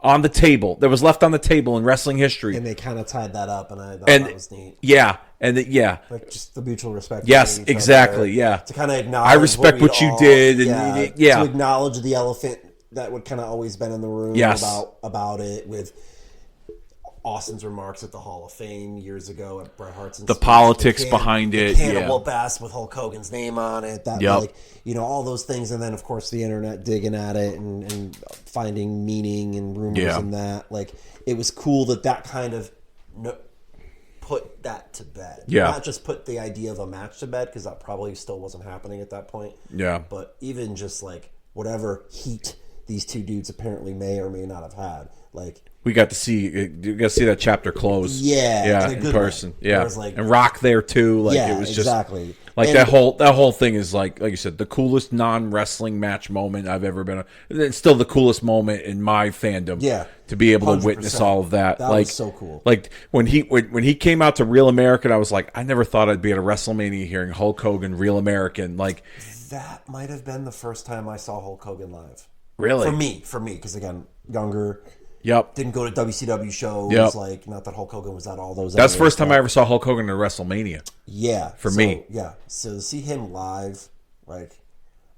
on the table that was left on the table in wrestling history.
And they kind of tied that up, and I thought that was neat.
Yeah.
Like just the mutual respect.
Yes, exactly. Yeah.
To kind of acknowledge
I respect what you did. And
to acknowledge the elephant that would kind of always been in the room about it, with Austin's remarks at the Hall of Fame years ago at Bret Hart's
the politics behind it,
Cannibal ass with Hulk Hogan's name on it, all those things, and then of course the internet digging at it and finding meaning and rumors in that. Like, it was cool that kind of put that to bed. Not just put the idea of a match to bed, because that probably still wasn't happening at that point. But even just like whatever heat these two dudes apparently may or may not have had, like,
we got to see that chapter close. In person. And Rock there too. Like, it was just
exactly.
Like, and that whole thing is like you said, the coolest non-wrestling match moment I've ever been. It's still the coolest moment in my fandom. To be able 100%. To witness all of that.
That was so cool.
Like when he came out to Real American, I was like, I never thought I'd be at a WrestleMania hearing Hulk Hogan, Real American. Like,
that might have been the first time I saw Hulk Hogan live.
Really?
For me, because again, younger.
Didn't
go to WCW shows. Like, not that Hulk Hogan was at all those.
That's the first time I ever saw Hulk Hogan at WrestleMania.
Yeah.
For me.
Yeah. So to see him live, like,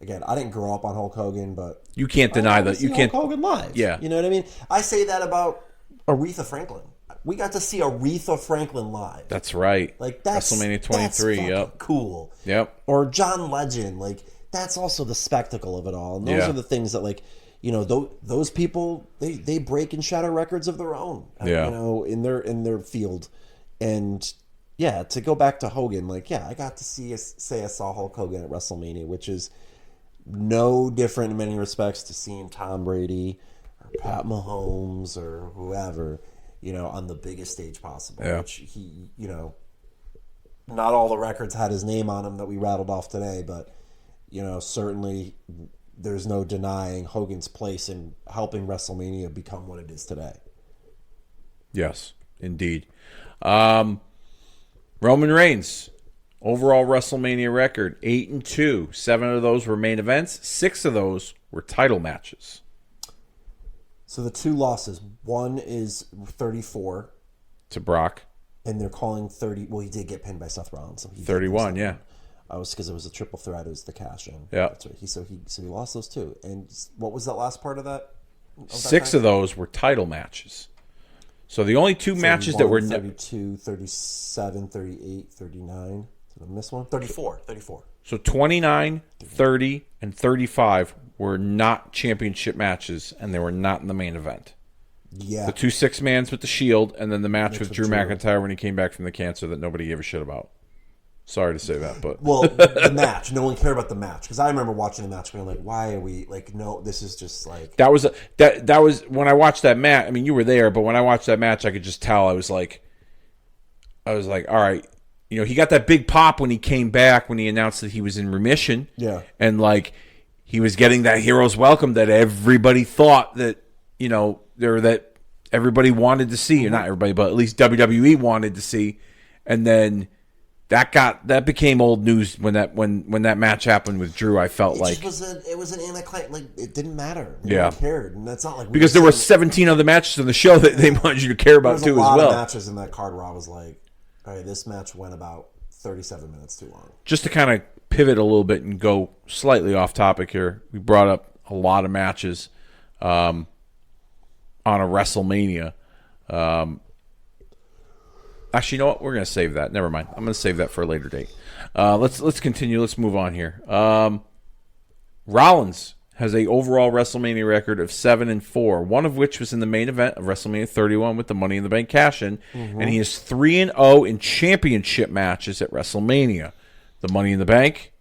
again, I didn't grow up on Hulk Hogan, but
You can't deny that. You can't.
Hulk Hogan live.
Yeah.
You know what I mean? I say that about Aretha Franklin. We got to see Aretha Franklin live.
That's right.
Like that's
WrestleMania 23.
That's
Yep.
cool.
Yep.
Or John Legend. Like that's also the spectacle of it all. And those are the things that like. Those people they break and shatter records of their own. In their field, and to go back to Hogan, I got to say I saw Hulk Hogan at WrestleMania, which is no different in many respects to seeing Tom Brady or Pat Mahomes or whoever, on the biggest stage possible.
Yeah.
Which he, not all the records had his name on them that we rattled off today, but certainly. There's no denying Hogan's place in helping WrestleMania become what it is today.
Yes, indeed. Roman Reigns, overall WrestleMania record, 8-2. 7 of those were main events. 6 of those were title matches.
So the 2 losses, one is 34.
To Brock.
And they're calling 30. Well, he did get pinned by Seth Rollins. So
31, yeah.
Because it was a triple threat. It was the cash in.
Yeah.
That's right. So he lost those 2. And what was that last part of that?
6 of those were title matches. So the only 2 matches that were
32, 37, 38, 39. Did I miss one? 34.
So 29, 30, and 35 were not championship matches, and they were not in the main event.
Yeah.
The 2 6-mans with the Shield, and then the match with Drew McIntyre when he came back from the cancer that nobody gave a shit about. Sorry to say that, but
well, the match. No one cared about the match because I remember watching the match being like, "Why are we like? No, this is just like."
That was when I watched that match. I mean, you were there, but when I watched that match, I could just tell. I was like, all right, he got that big pop when he came back when he announced that he was in remission.
Yeah,
and he was getting that hero's welcome that everybody thought that that everybody wanted to see, or not everybody, but at least WWE wanted to see, and then. That became old news when that match happened with Drew. I felt it
was an anticlimax. Like it didn't matter.
No one
cared, and that's not like
because there were 17 other matches on the show that they wanted you to care about too as well.
There was a lot of matches in that card where I was like, all right, this match went about 37 minutes too long.
Just to kind of pivot a little bit and go slightly off topic here, we brought up a lot of matches on a WrestleMania. Actually, you know what? We're going to save that. Never mind. I'm going to save that for a later date. Let's continue. Let's move on here. Rollins has a overall WrestleMania record of 7-4, one of which was in the main event of WrestleMania 31 with the Money in the Bank cash-in, and he is 3-0 in championship matches at WrestleMania. The Money in the Bank,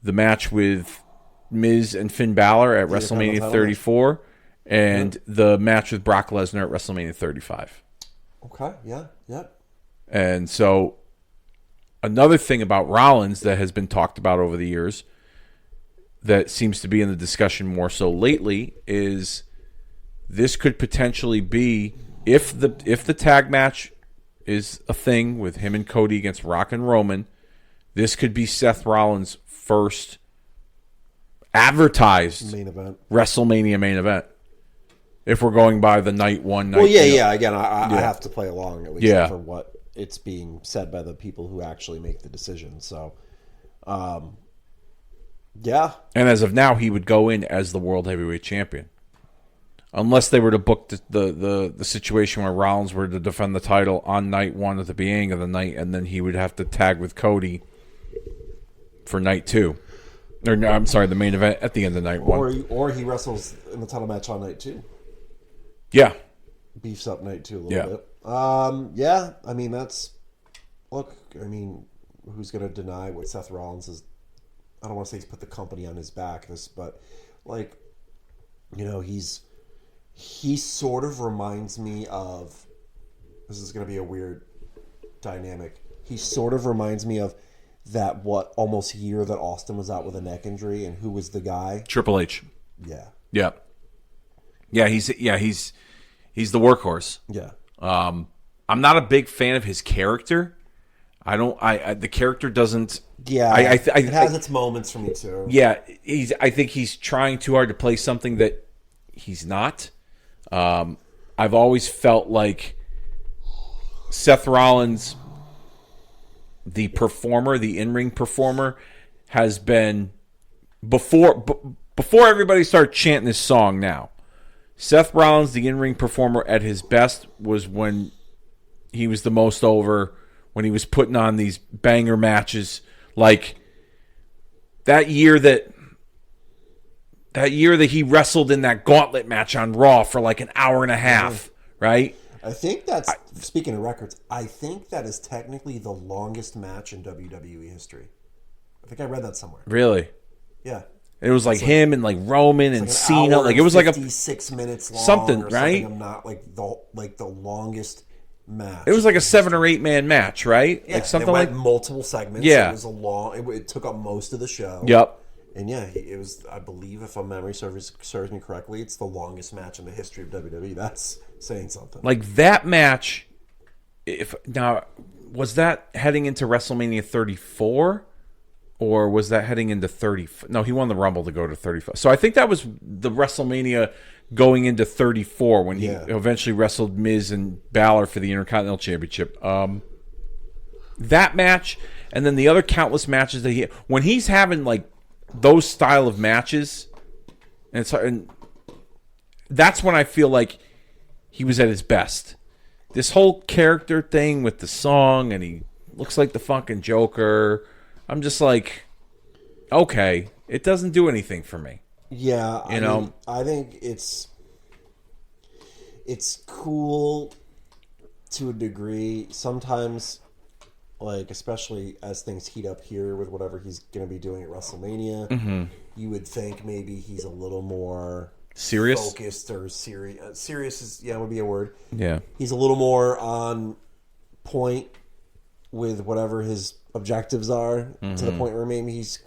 the match with Miz and Finn Balor at WrestleMania 34, and the match with Brock Lesnar at WrestleMania 35.
Okay, yeah.
And so another thing about Rollins that has been talked about over the years that seems to be in the discussion more so lately is this could potentially be if the tag match is a thing with him and Cody against Rock and Roman, this could be Seth Rollins' first advertised
main event.
WrestleMania main event. If we're going by the night one, night
Again, I have to play along at least for what it's being said by the people who actually make the decision. So, yeah.
And as of now, he would go in as the World Heavyweight Champion, unless they were to book the situation where Rollins were to defend the title on night 1 at the beginning of the night, and then he would have to tag with Cody for night 2. Or no, I'm sorry, the main event at the end of night 1.
Or he wrestles in the title match on night 2.
Yeah.
Beefs up night 2 a little bit. I mean, who's going to deny what Seth Rollins is? I don't want to say he's put the company on his back, but he sort of reminds me of, this is going to be a weird dynamic. He sort of reminds me of that almost year that Austin was out with a neck injury, and who was the guy?
Triple H.
Yeah.
Yeah, he's the workhorse.
Yeah.
I'm not a big fan of his character. The character doesn't.
Yeah. It has its moments for me too.
Yeah, I think he's trying too hard to play something that he's not. I've always felt like Seth Rollins, the performer, the in-ring performer, has been before everybody started chanting this song now, Seth Rollins, the in-ring performer at his best, was when he was the most over, when he was putting on these banger matches. Like that year that he wrestled in that gauntlet match on Raw for like an hour and a half, right?
I think speaking of records, I think that is technically the longest match in WWE history. I think I read that somewhere.
Really?
Yeah.
It was like him and like Roman and Cena. Like it was like
56 minutes long
something,
or
right?
I'm not like the longest match.
It was like a 7 or 8 man match, right?
Yeah,
like something
it went
like
multiple segments.
Yeah.
It was it took up most of the show.
Yep.
And yeah, it was, I believe, if my memory serves me correctly, it's the longest match in the history of WWE. That's saying something.
Like that match, was that heading into WrestleMania 34? Or was that heading into 30? No, he won the Rumble to go to 35. So I think that was the WrestleMania going into 34 when he eventually wrestled Miz and Balor for the Intercontinental Championship. That match, and then the other countless matches that when he's having like those style of matches, and that's when I feel like he was at his best. This whole character thing with the song, and he looks like the fucking Joker. I'm just like, okay, it doesn't do anything for me.
Yeah,
you know,
I think it's cool to a degree. Sometimes, like especially as things heat up here with whatever he's going to be doing at WrestleMania, you would think maybe he's a little more
serious,
focused, or serious. Serious is would be a word.
Yeah,
he's a little more on point with whatever his objectives are, to the point where maybe he's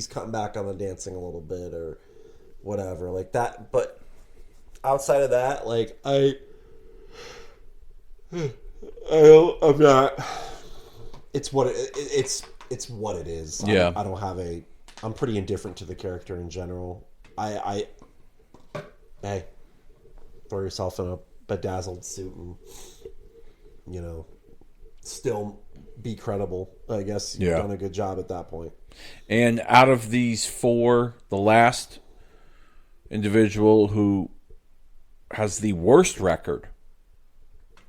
cutting back on the dancing a little bit or whatever like that. But outside of that, like I'm not. It's what it's what it is.
Yeah,
I don't have I'm pretty indifferent to the character in general. Hey, throw yourself in a bedazzled suit and still be credible. I guess you've done a good job at that point.
And out of these 4, the last individual who has the worst record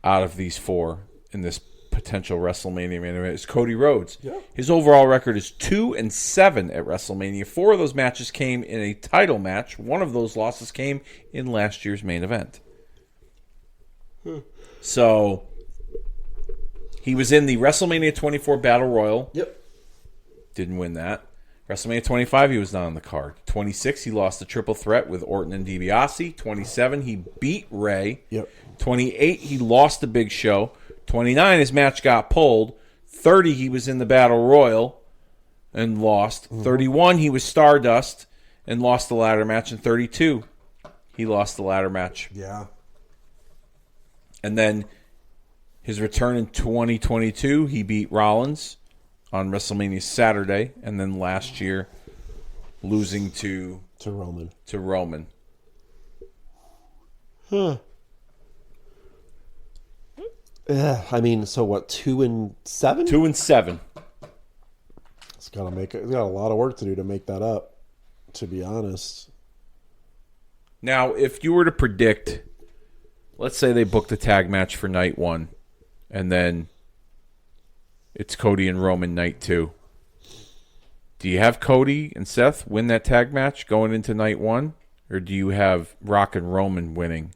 out of these 4 in this potential WrestleMania main event is Cody Rhodes.
Yeah.
His overall record is 2-7 at WrestleMania. 4 of those matches came in a title match. 1 of those losses came in last year's main event. So he was in the WrestleMania 24 Battle Royal.
Yep.
Didn't win that. WrestleMania 25, he was not on the card. 26, he lost the triple threat with Orton and DiBiase. 27, he beat Ray.
Yep.
28, he lost the Big Show. 29, his match got pulled. 30, he was in the Battle Royal and lost. 31, he was Stardust and lost the ladder match. And 32, he lost the ladder match.
Yeah.
And then his return in 2022, he beat Rollins on WrestleMania Saturday, and then last year losing to Roman.
Huh. Yeah, I mean, so what? 2-7?
2-7.
It's got a lot of work to do to make that up, to be honest.
Now, if you were to predict, let's say they booked a tag match for night 1, and then it's Cody and Roman night 2. Do you have Cody and Seth win that tag match going into night 1? Or do you have Rock and Roman winning?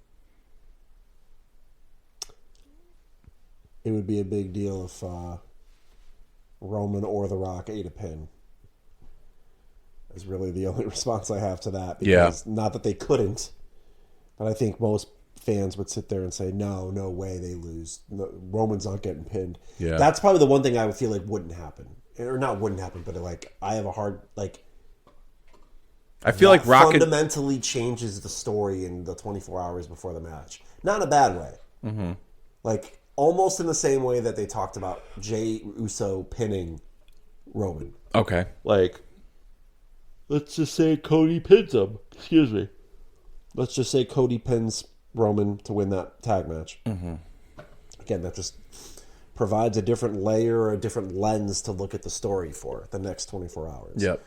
It would be a big deal if Roman or The Rock ate a pin. Is really the only response I have to that. Because not that they couldn't, but I think most fans would sit there and say, no way they lose. No, Roman's not getting pinned.
Yeah.
That's probably the one thing I would feel like wouldn't happen. Or not wouldn't happen, but like I have a hard
I feel like Rock
fundamentally changes the story in the 24 hours before the match. Not in a bad way. Mm-hmm. Like almost in the same way that they talked about Jey Uso pinning Roman.
Okay.
Like, let's just say Cody pins him. Excuse me. Let's just say Cody pins Roman to win that tag match. Mm-hmm. Again, that just provides a different layer or a different lens to look at the story for the next 24 hours.
Yep.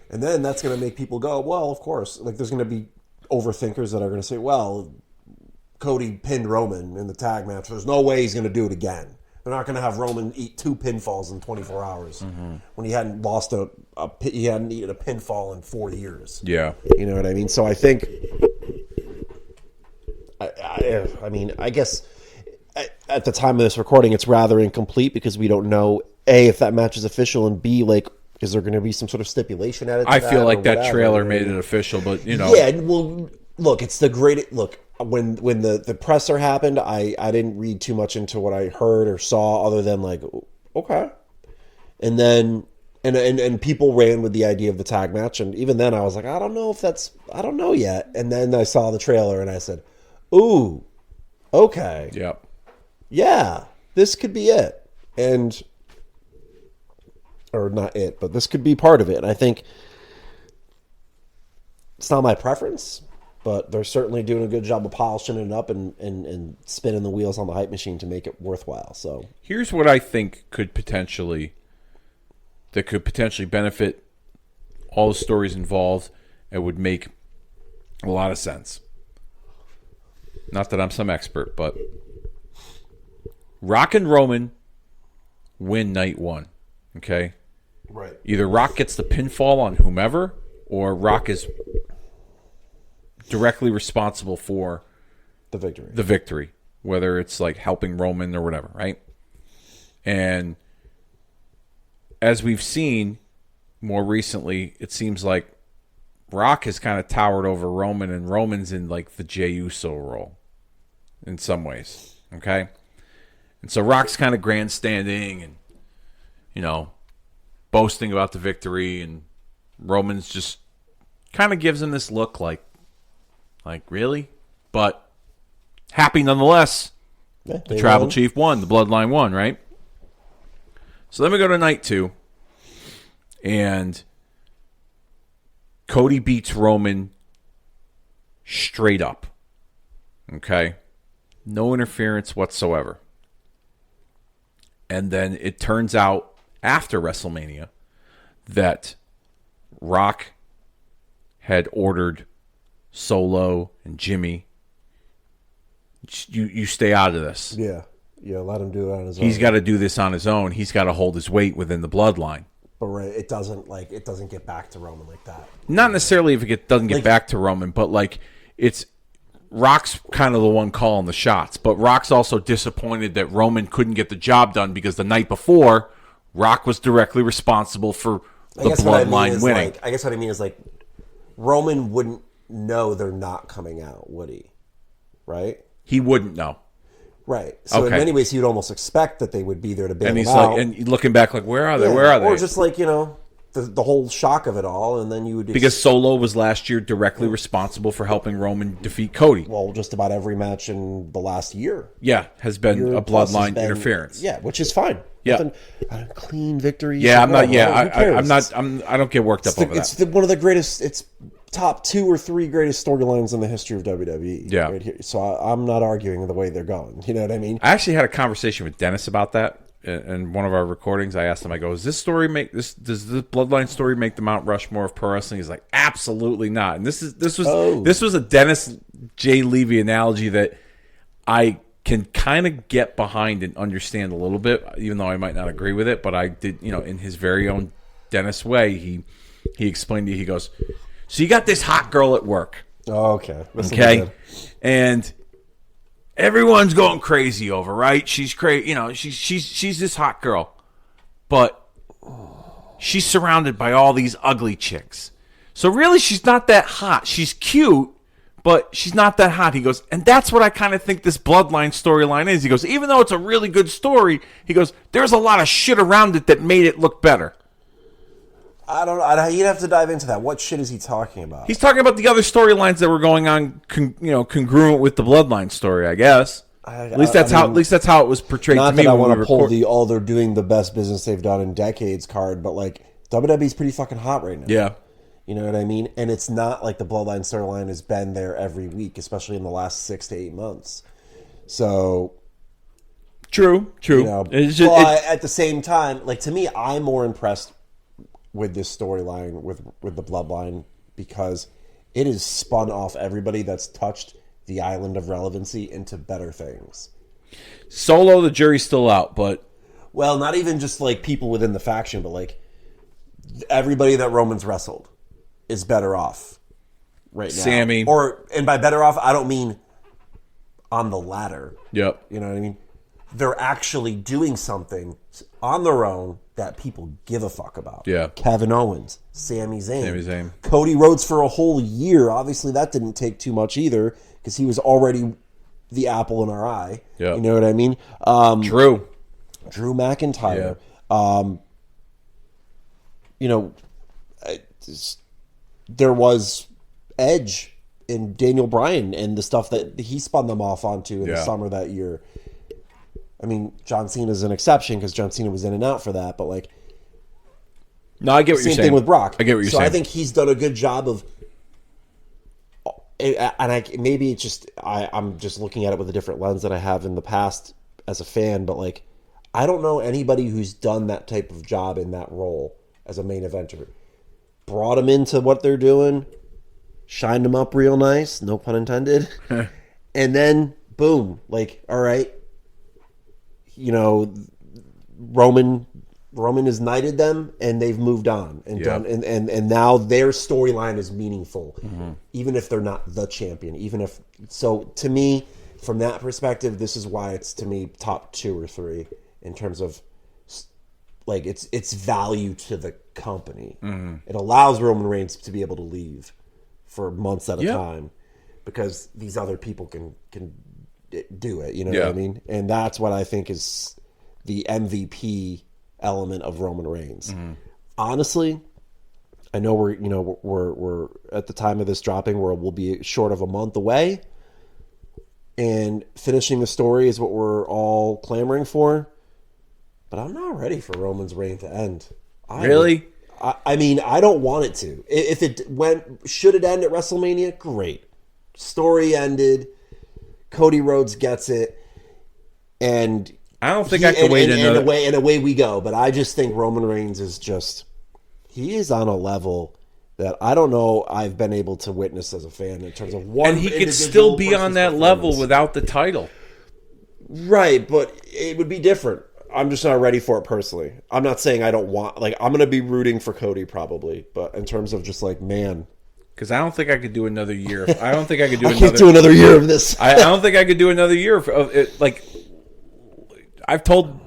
And then that's going to make people go, well, of course. Like, there's going to be overthinkers that are going to say, well, Cody pinned Roman in the tag match. There's no way he's going to do it again. They're not going to have Roman eat 2 pinfalls in 24 hours when he hadn't lost he hadn't eaten a pinfall in 4 years.
Yeah.
You know what I mean? So I think, I mean, I guess at the time of this recording, it's rather incomplete because we don't know, A, if that match is official, and B, like, is there going to be some sort of stipulation added to
I
that
feel like that
whatever,
trailer
you know?
made it official, but, you know.
Yeah, well, look, it's the great... Look, when the presser happened, I didn't read too much into what I heard or saw other than, like, okay. And then... And people ran with the idea of the tag match, and even then I was like, I don't know yet. And then I saw the trailer, and I said, ooh, okay.
Yep.
Yeah, this could be it. And... Or not it, but this could be part of it. And I think it's not my preference, but they're certainly doing a good job of polishing it up and spinning the wheels on the hype machine to make it worthwhile. So
here's what I think could potentially benefit all the stories involved and would make a lot of sense. Not that I'm some expert, but Rock and Roman win night 1. Okay?
right,
Either Rock gets the pinfall on whomever, or Rock is directly responsible for
the victory.
the victory, whether it's like helping Roman or whatever, right? And as we've seen more recently, it seems like Rock has kind of towered over Roman, and Roman's in like the Jey Uso role in some ways, okay? And so Rock's kind of grandstanding and, you know, boasting about the victory, and Roman's just kind of gives him this look like really? But happy nonetheless.
Yeah,
The Tribal Chief won. The Bloodline won, right? So then we go to night 2. And Cody beats Roman straight up. Okay? No interference whatsoever. And then it turns out after WrestleMania that Rock had ordered Solo and Jimmy, you stay out of this.
Yeah, let him do it on his own.
He's got to do this on his own. He's got to hold his weight within the bloodline.
But right, it doesn't get back to Roman like that.
Not necessarily if it doesn't get back to Roman, but like it's Rock's kind of the one calling the shots. But Rock's also disappointed that Roman couldn't get the job done because the night before, Rock was directly responsible for the bloodline winning.
I guess what I mean is like Roman wouldn't know they're not coming out, would he? Right?
He wouldn't know.
Right. So in many ways, he would almost expect that they would be there to bail
And he's
him out.
like, and looking back, like, where are they?
Yeah.
Where are they?
Or just like, you know, the whole shock of it all, and then you would
because Solo was last year directly responsible for helping Roman defeat Cody.
well, just about every match in the last year.
Yeah, has been a
Plus has
bloodline
been-
interference.
Yeah, which is fine.
Yeah.
Clean victory.
Yeah, I'm not.
whatever,
Yeah,
who cares?
I'm not. I don't get worked up over
It's
that.
one of the greatest. It's top 2 or 3 greatest storylines in the history of WWE.
Yeah.
Right here. So I'm not arguing the way they're going. You know what I mean?
I actually had a conversation with Dennis about that in one of our recordings. I asked him, I go, does this bloodline story make the Mount Rushmore of pro wrestling? He's like, absolutely not. And this was a Dennis J. Levy analogy that I can kind of get behind and understand a little bit, even though I might not agree with it. But I did, you know, in his very own Dennis way, he explained it. He goes, so you got this hot girl at work.
Oh, okay.
Okay. And everyone's going crazy over, right? She's crazy, you know, she's this hot girl. But she's surrounded by all these ugly chicks. So really she's not that hot. She's cute, but she's not that hot. He goes, and that's what I kind of think this bloodline storyline is. He goes, even though it's a really good story, he goes, there's a lot of shit around it that made it look better.
I don't know. You'd have to dive into that. What shit is he talking about?
He's talking about the other storylines that were going on, congruent with the bloodline story, I guess. At least that's how it was portrayed to me.
Not that I
when
want
we
to pull
record.
they're doing the best business they've done in decades card, but like WWE's pretty fucking hot right now.
Yeah.
You know what I mean? And it's not like the bloodline storyline has been there every week, especially in the last 6 to 8 months. So
True.
you know,
It's just,
but at the same time, like to me, I'm more impressed with this storyline with the bloodline, because it has spun off everybody that's touched the island of relevancy into better things.
Solo, the jury's still out, but
Well, not even just like people within the faction, but like everybody that Roman's wrestled is better off right now.
Sammy.
And by better off, I don't mean on the ladder.
yep.
You know what I mean? They're actually doing something on their own that people give a fuck about.
Yeah.
Kevin Owens, Sami Zayn.
Sami Zayn.
Cody Rhodes for a whole year. Obviously, that didn't take too much either because he was already the apple in our eye.
Yeah.
You know what I mean?
Drew
McIntyre. You know, there was Edge and Daniel Bryan and the stuff that he spun them off onto in the summer that year. I mean, John Cena's an exception because John Cena was in and out for that, but like,
No, I get what you're
same
saying.
thing with Brock.
I get what you're
so
saying.
I think he's done a good job of, and maybe it's just I'm just looking at it with a different lens that I have in the past as a fan, but like, I don't know anybody who's done that type of job in that role as a main eventer. Brought them into what they're doing, shined them up real nice, no pun intended, and then boom, like, all right, you know, Roman has knighted them and they've moved on and done and now their storyline is meaningful, even if they're not the champion. Even if so, to me, from that perspective, this is why it's to me top 2 or 3 in terms of like its value to the company. It allows Roman Reigns to be able to leave for months at a time because these other people can do it. You know what I mean? And that's what I think is the MVP element of Roman Reigns. Honestly, I know we're at the time of this dropping where we'll be short of a month away, and finishing the story is what we're all clamoring for. But I'm not ready for Roman's reign to end.
Really?
I mean, I don't want it to. If it should it end at WrestleMania? Great. Story ended. Cody Rhodes gets it, and
I don't think I can wait another.
And away we go. But I just think Roman Reigns is he is on a level that I don't know I've been able to witness as a fan in terms of one.
And he could still be on that level without the title.
Right, but it would be different. I'm just not ready for it personally. I'm not saying I don't want, like, I'm going to be rooting for Cody probably, but in terms of just like, man.
Because I don't think I could do another year. I don't think I could do
can't do another year of this.
I don't think I could do another year of it. Like, I've talked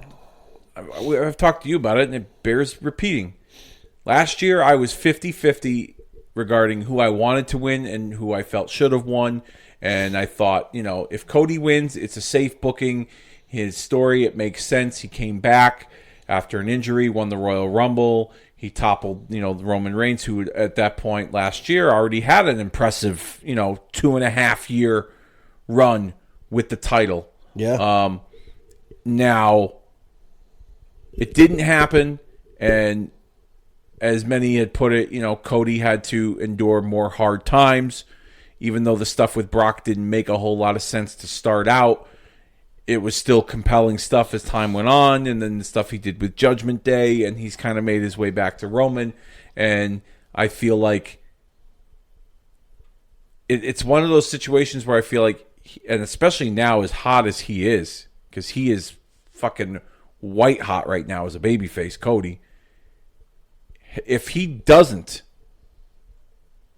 to you about it, and it bears repeating. Last year, I was 50-50 regarding who I wanted to win and who I felt should have won. And I thought, if Cody wins, it's a safe booking. His story, it makes sense. He came back after an injury, won the Royal Rumble. He toppled, Roman Reigns, who at that point last year already had an impressive, 2.5 year run with the title.
Yeah.
Now, it didn't happen, and as many had put it, Cody had to endure more hard times, even though the stuff with Brock didn't make a whole lot of sense to start out. It was still compelling stuff as time went on, and then the stuff he did with Judgment Day, and he's kind of made his way back to Roman. And I feel like it's one of those situations where I feel like, and especially now as hot as he is, because he is fucking white hot right now as a babyface, Cody. If he doesn't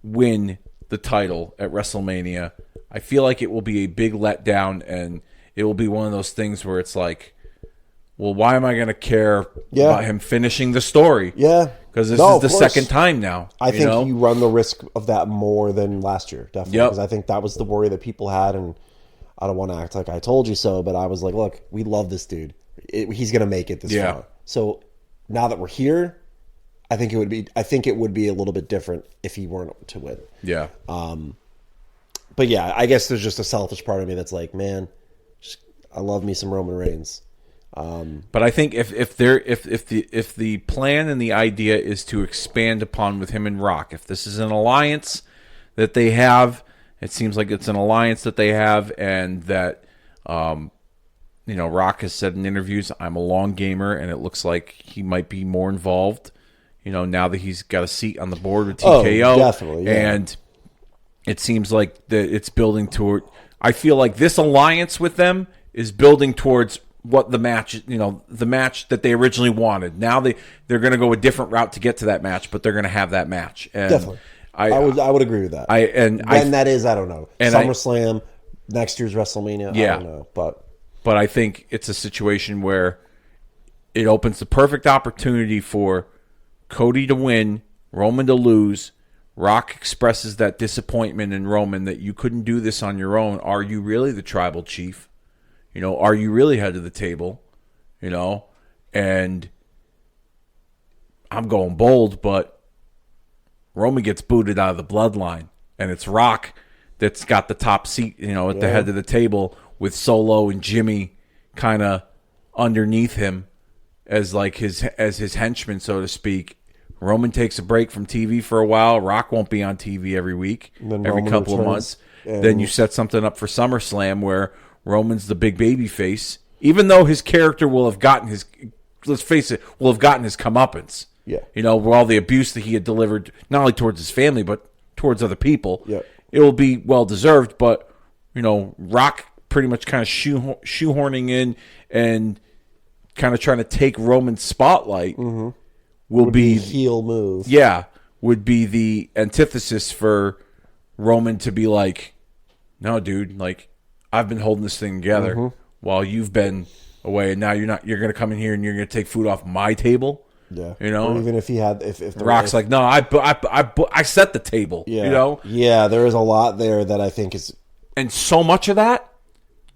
win the title at WrestleMania, I feel like it will be a big letdown, and it will be one of those things where it's like, well, why am I going to care about him finishing the story?
Yeah.
Because this is the second time now.
I think you run the risk of that more than last year, definitely.
Yep.
Because I think that was the worry that people had, and I don't want to act like I told you so, but I was like, look, we love this dude. He's going to make it this far. So now that we're here, I think it would be a little bit different if he weren't to win. Yeah. But yeah, I guess there's just a selfish part of me that's like, man, I love me some Roman Reigns.
But I think if the plan and the idea is to expand upon with him and Rock, if this is an alliance that they have, it seems like it's an alliance that they have, and that Rock has said in interviews, I'm a long gamer, and it looks like he might be more involved. now that he's got a seat on the board with TKO.
Oh, definitely, yeah.
And it seems like it's building toward. I feel like this alliance with them is building towards what the match, the match that they originally wanted. Now they're going to go a different route to get to that match, but they're going to have that match. And
Definitely, I would agree with that.
That
is, I don't know. SummerSlam, next year's WrestleMania.
Yeah,
I don't know, but
I think it's a situation where it opens the perfect opportunity for Cody to win, Roman to lose. Rock expresses that disappointment in Roman that you couldn't do this on your own. Are you really the tribal chief? Are you really head of the table? And I'm going bold, but Roman gets booted out of the bloodline, and it's Rock that's got the top seat, at the head of the table with Solo and Jimmy kind of underneath him as his henchman, so to speak. Roman takes a break from TV for a while. Rock won't be on TV every week, every couple of months. Then you set something up for SummerSlam where Roman's the big baby face, even though his character will have gotten his, let's face it, comeuppance.
Yeah.
With all the abuse that he had delivered, not only towards his family, but towards other people.
Yeah.
It will be well-deserved, but, Rock pretty much kind of shoehorning in and kind of trying to take Roman's spotlight.
Mm-hmm.
Would be
heel move.
Yeah, would be the antithesis for Roman to be like, no, dude, I've been holding this thing together while you've been away, and now you're going to come in here and you're going to take food off my table.
Yeah, or even if he had, if the
Rock's like, no, I set the table.
Yeah, yeah, there is a lot there that I think is,
and so much of that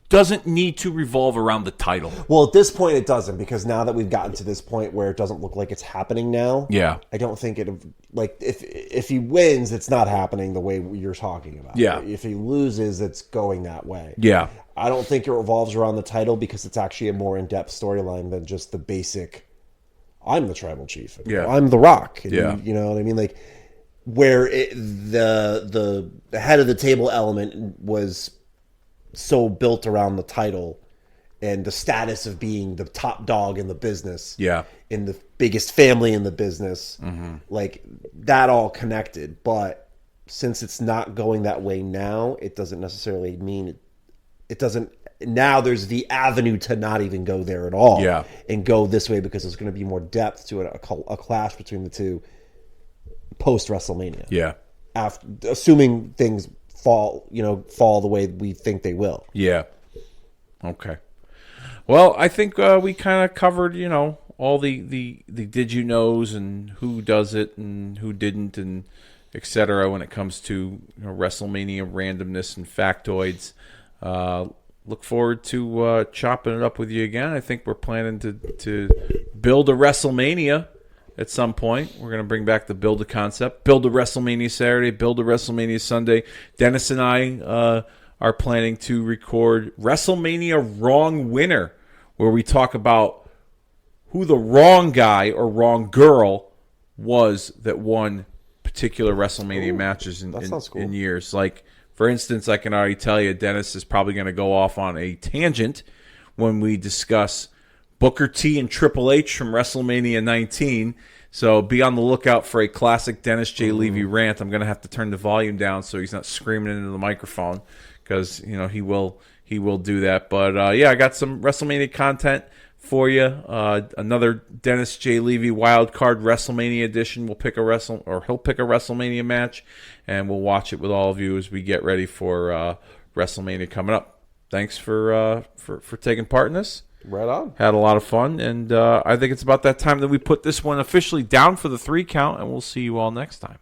doesn't need to revolve around the title.
Well, at this point it doesn't, because now that we've gotten to this point where it doesn't look like it's happening now.
Yeah,
I don't think if he wins, it's not happening the way you're talking about.
Yeah,
if he loses, it's going that way.
Yeah,
I don't think it revolves around the title, because it's actually a more in-depth storyline than just the basic, I'm the tribal chief.
Yeah,
I'm the Rock. And
yeah,
you know what I mean? Where the head of the table element was so built around the title and the status of being the top dog in the business, in the biggest family in the business, that all connected. But since it's not going that way now, it doesn't necessarily mean it doesn't. Now there's the avenue to not even go there at all, and go this way, because there's going to be more depth to it, a clash between the two post WrestleMania.
Yeah,
after, assuming things fall the way we think they will.
Yeah. Okay. Well, I think we kind of covered, all the did you knows and who does it and who didn't and etc. when it comes to WrestleMania randomness and factoids. Look forward to chopping it up with you again. I think we're planning to build a WrestleMania at some point. We're going to bring back the Build a Concept. Build a WrestleMania Saturday, Build a WrestleMania Sunday. Dennis and I are planning to record WrestleMania Wrong Winner, where we talk about who the wrong guy or wrong girl was that won particular WrestleMania matches in years. Like, for instance, I can already tell you Dennis is probably going to go off on a tangent when we discuss Booker T and Triple H from WrestleMania 19. So be on the lookout for a classic Dennis J. Levy rant. I'm going to have to turn the volume down so he's not screaming into the microphone, because he will do that. But I got some WrestleMania content for you. Another Dennis J. Levy wild card WrestleMania edition. He'll pick a WrestleMania match, and we'll watch it with all of you as we get ready for WrestleMania coming up. Thanks for taking part in this.
Right on.
Had a lot of fun, and I think it's about that time that we put this one officially down for the 3 count, and we'll see you all next time.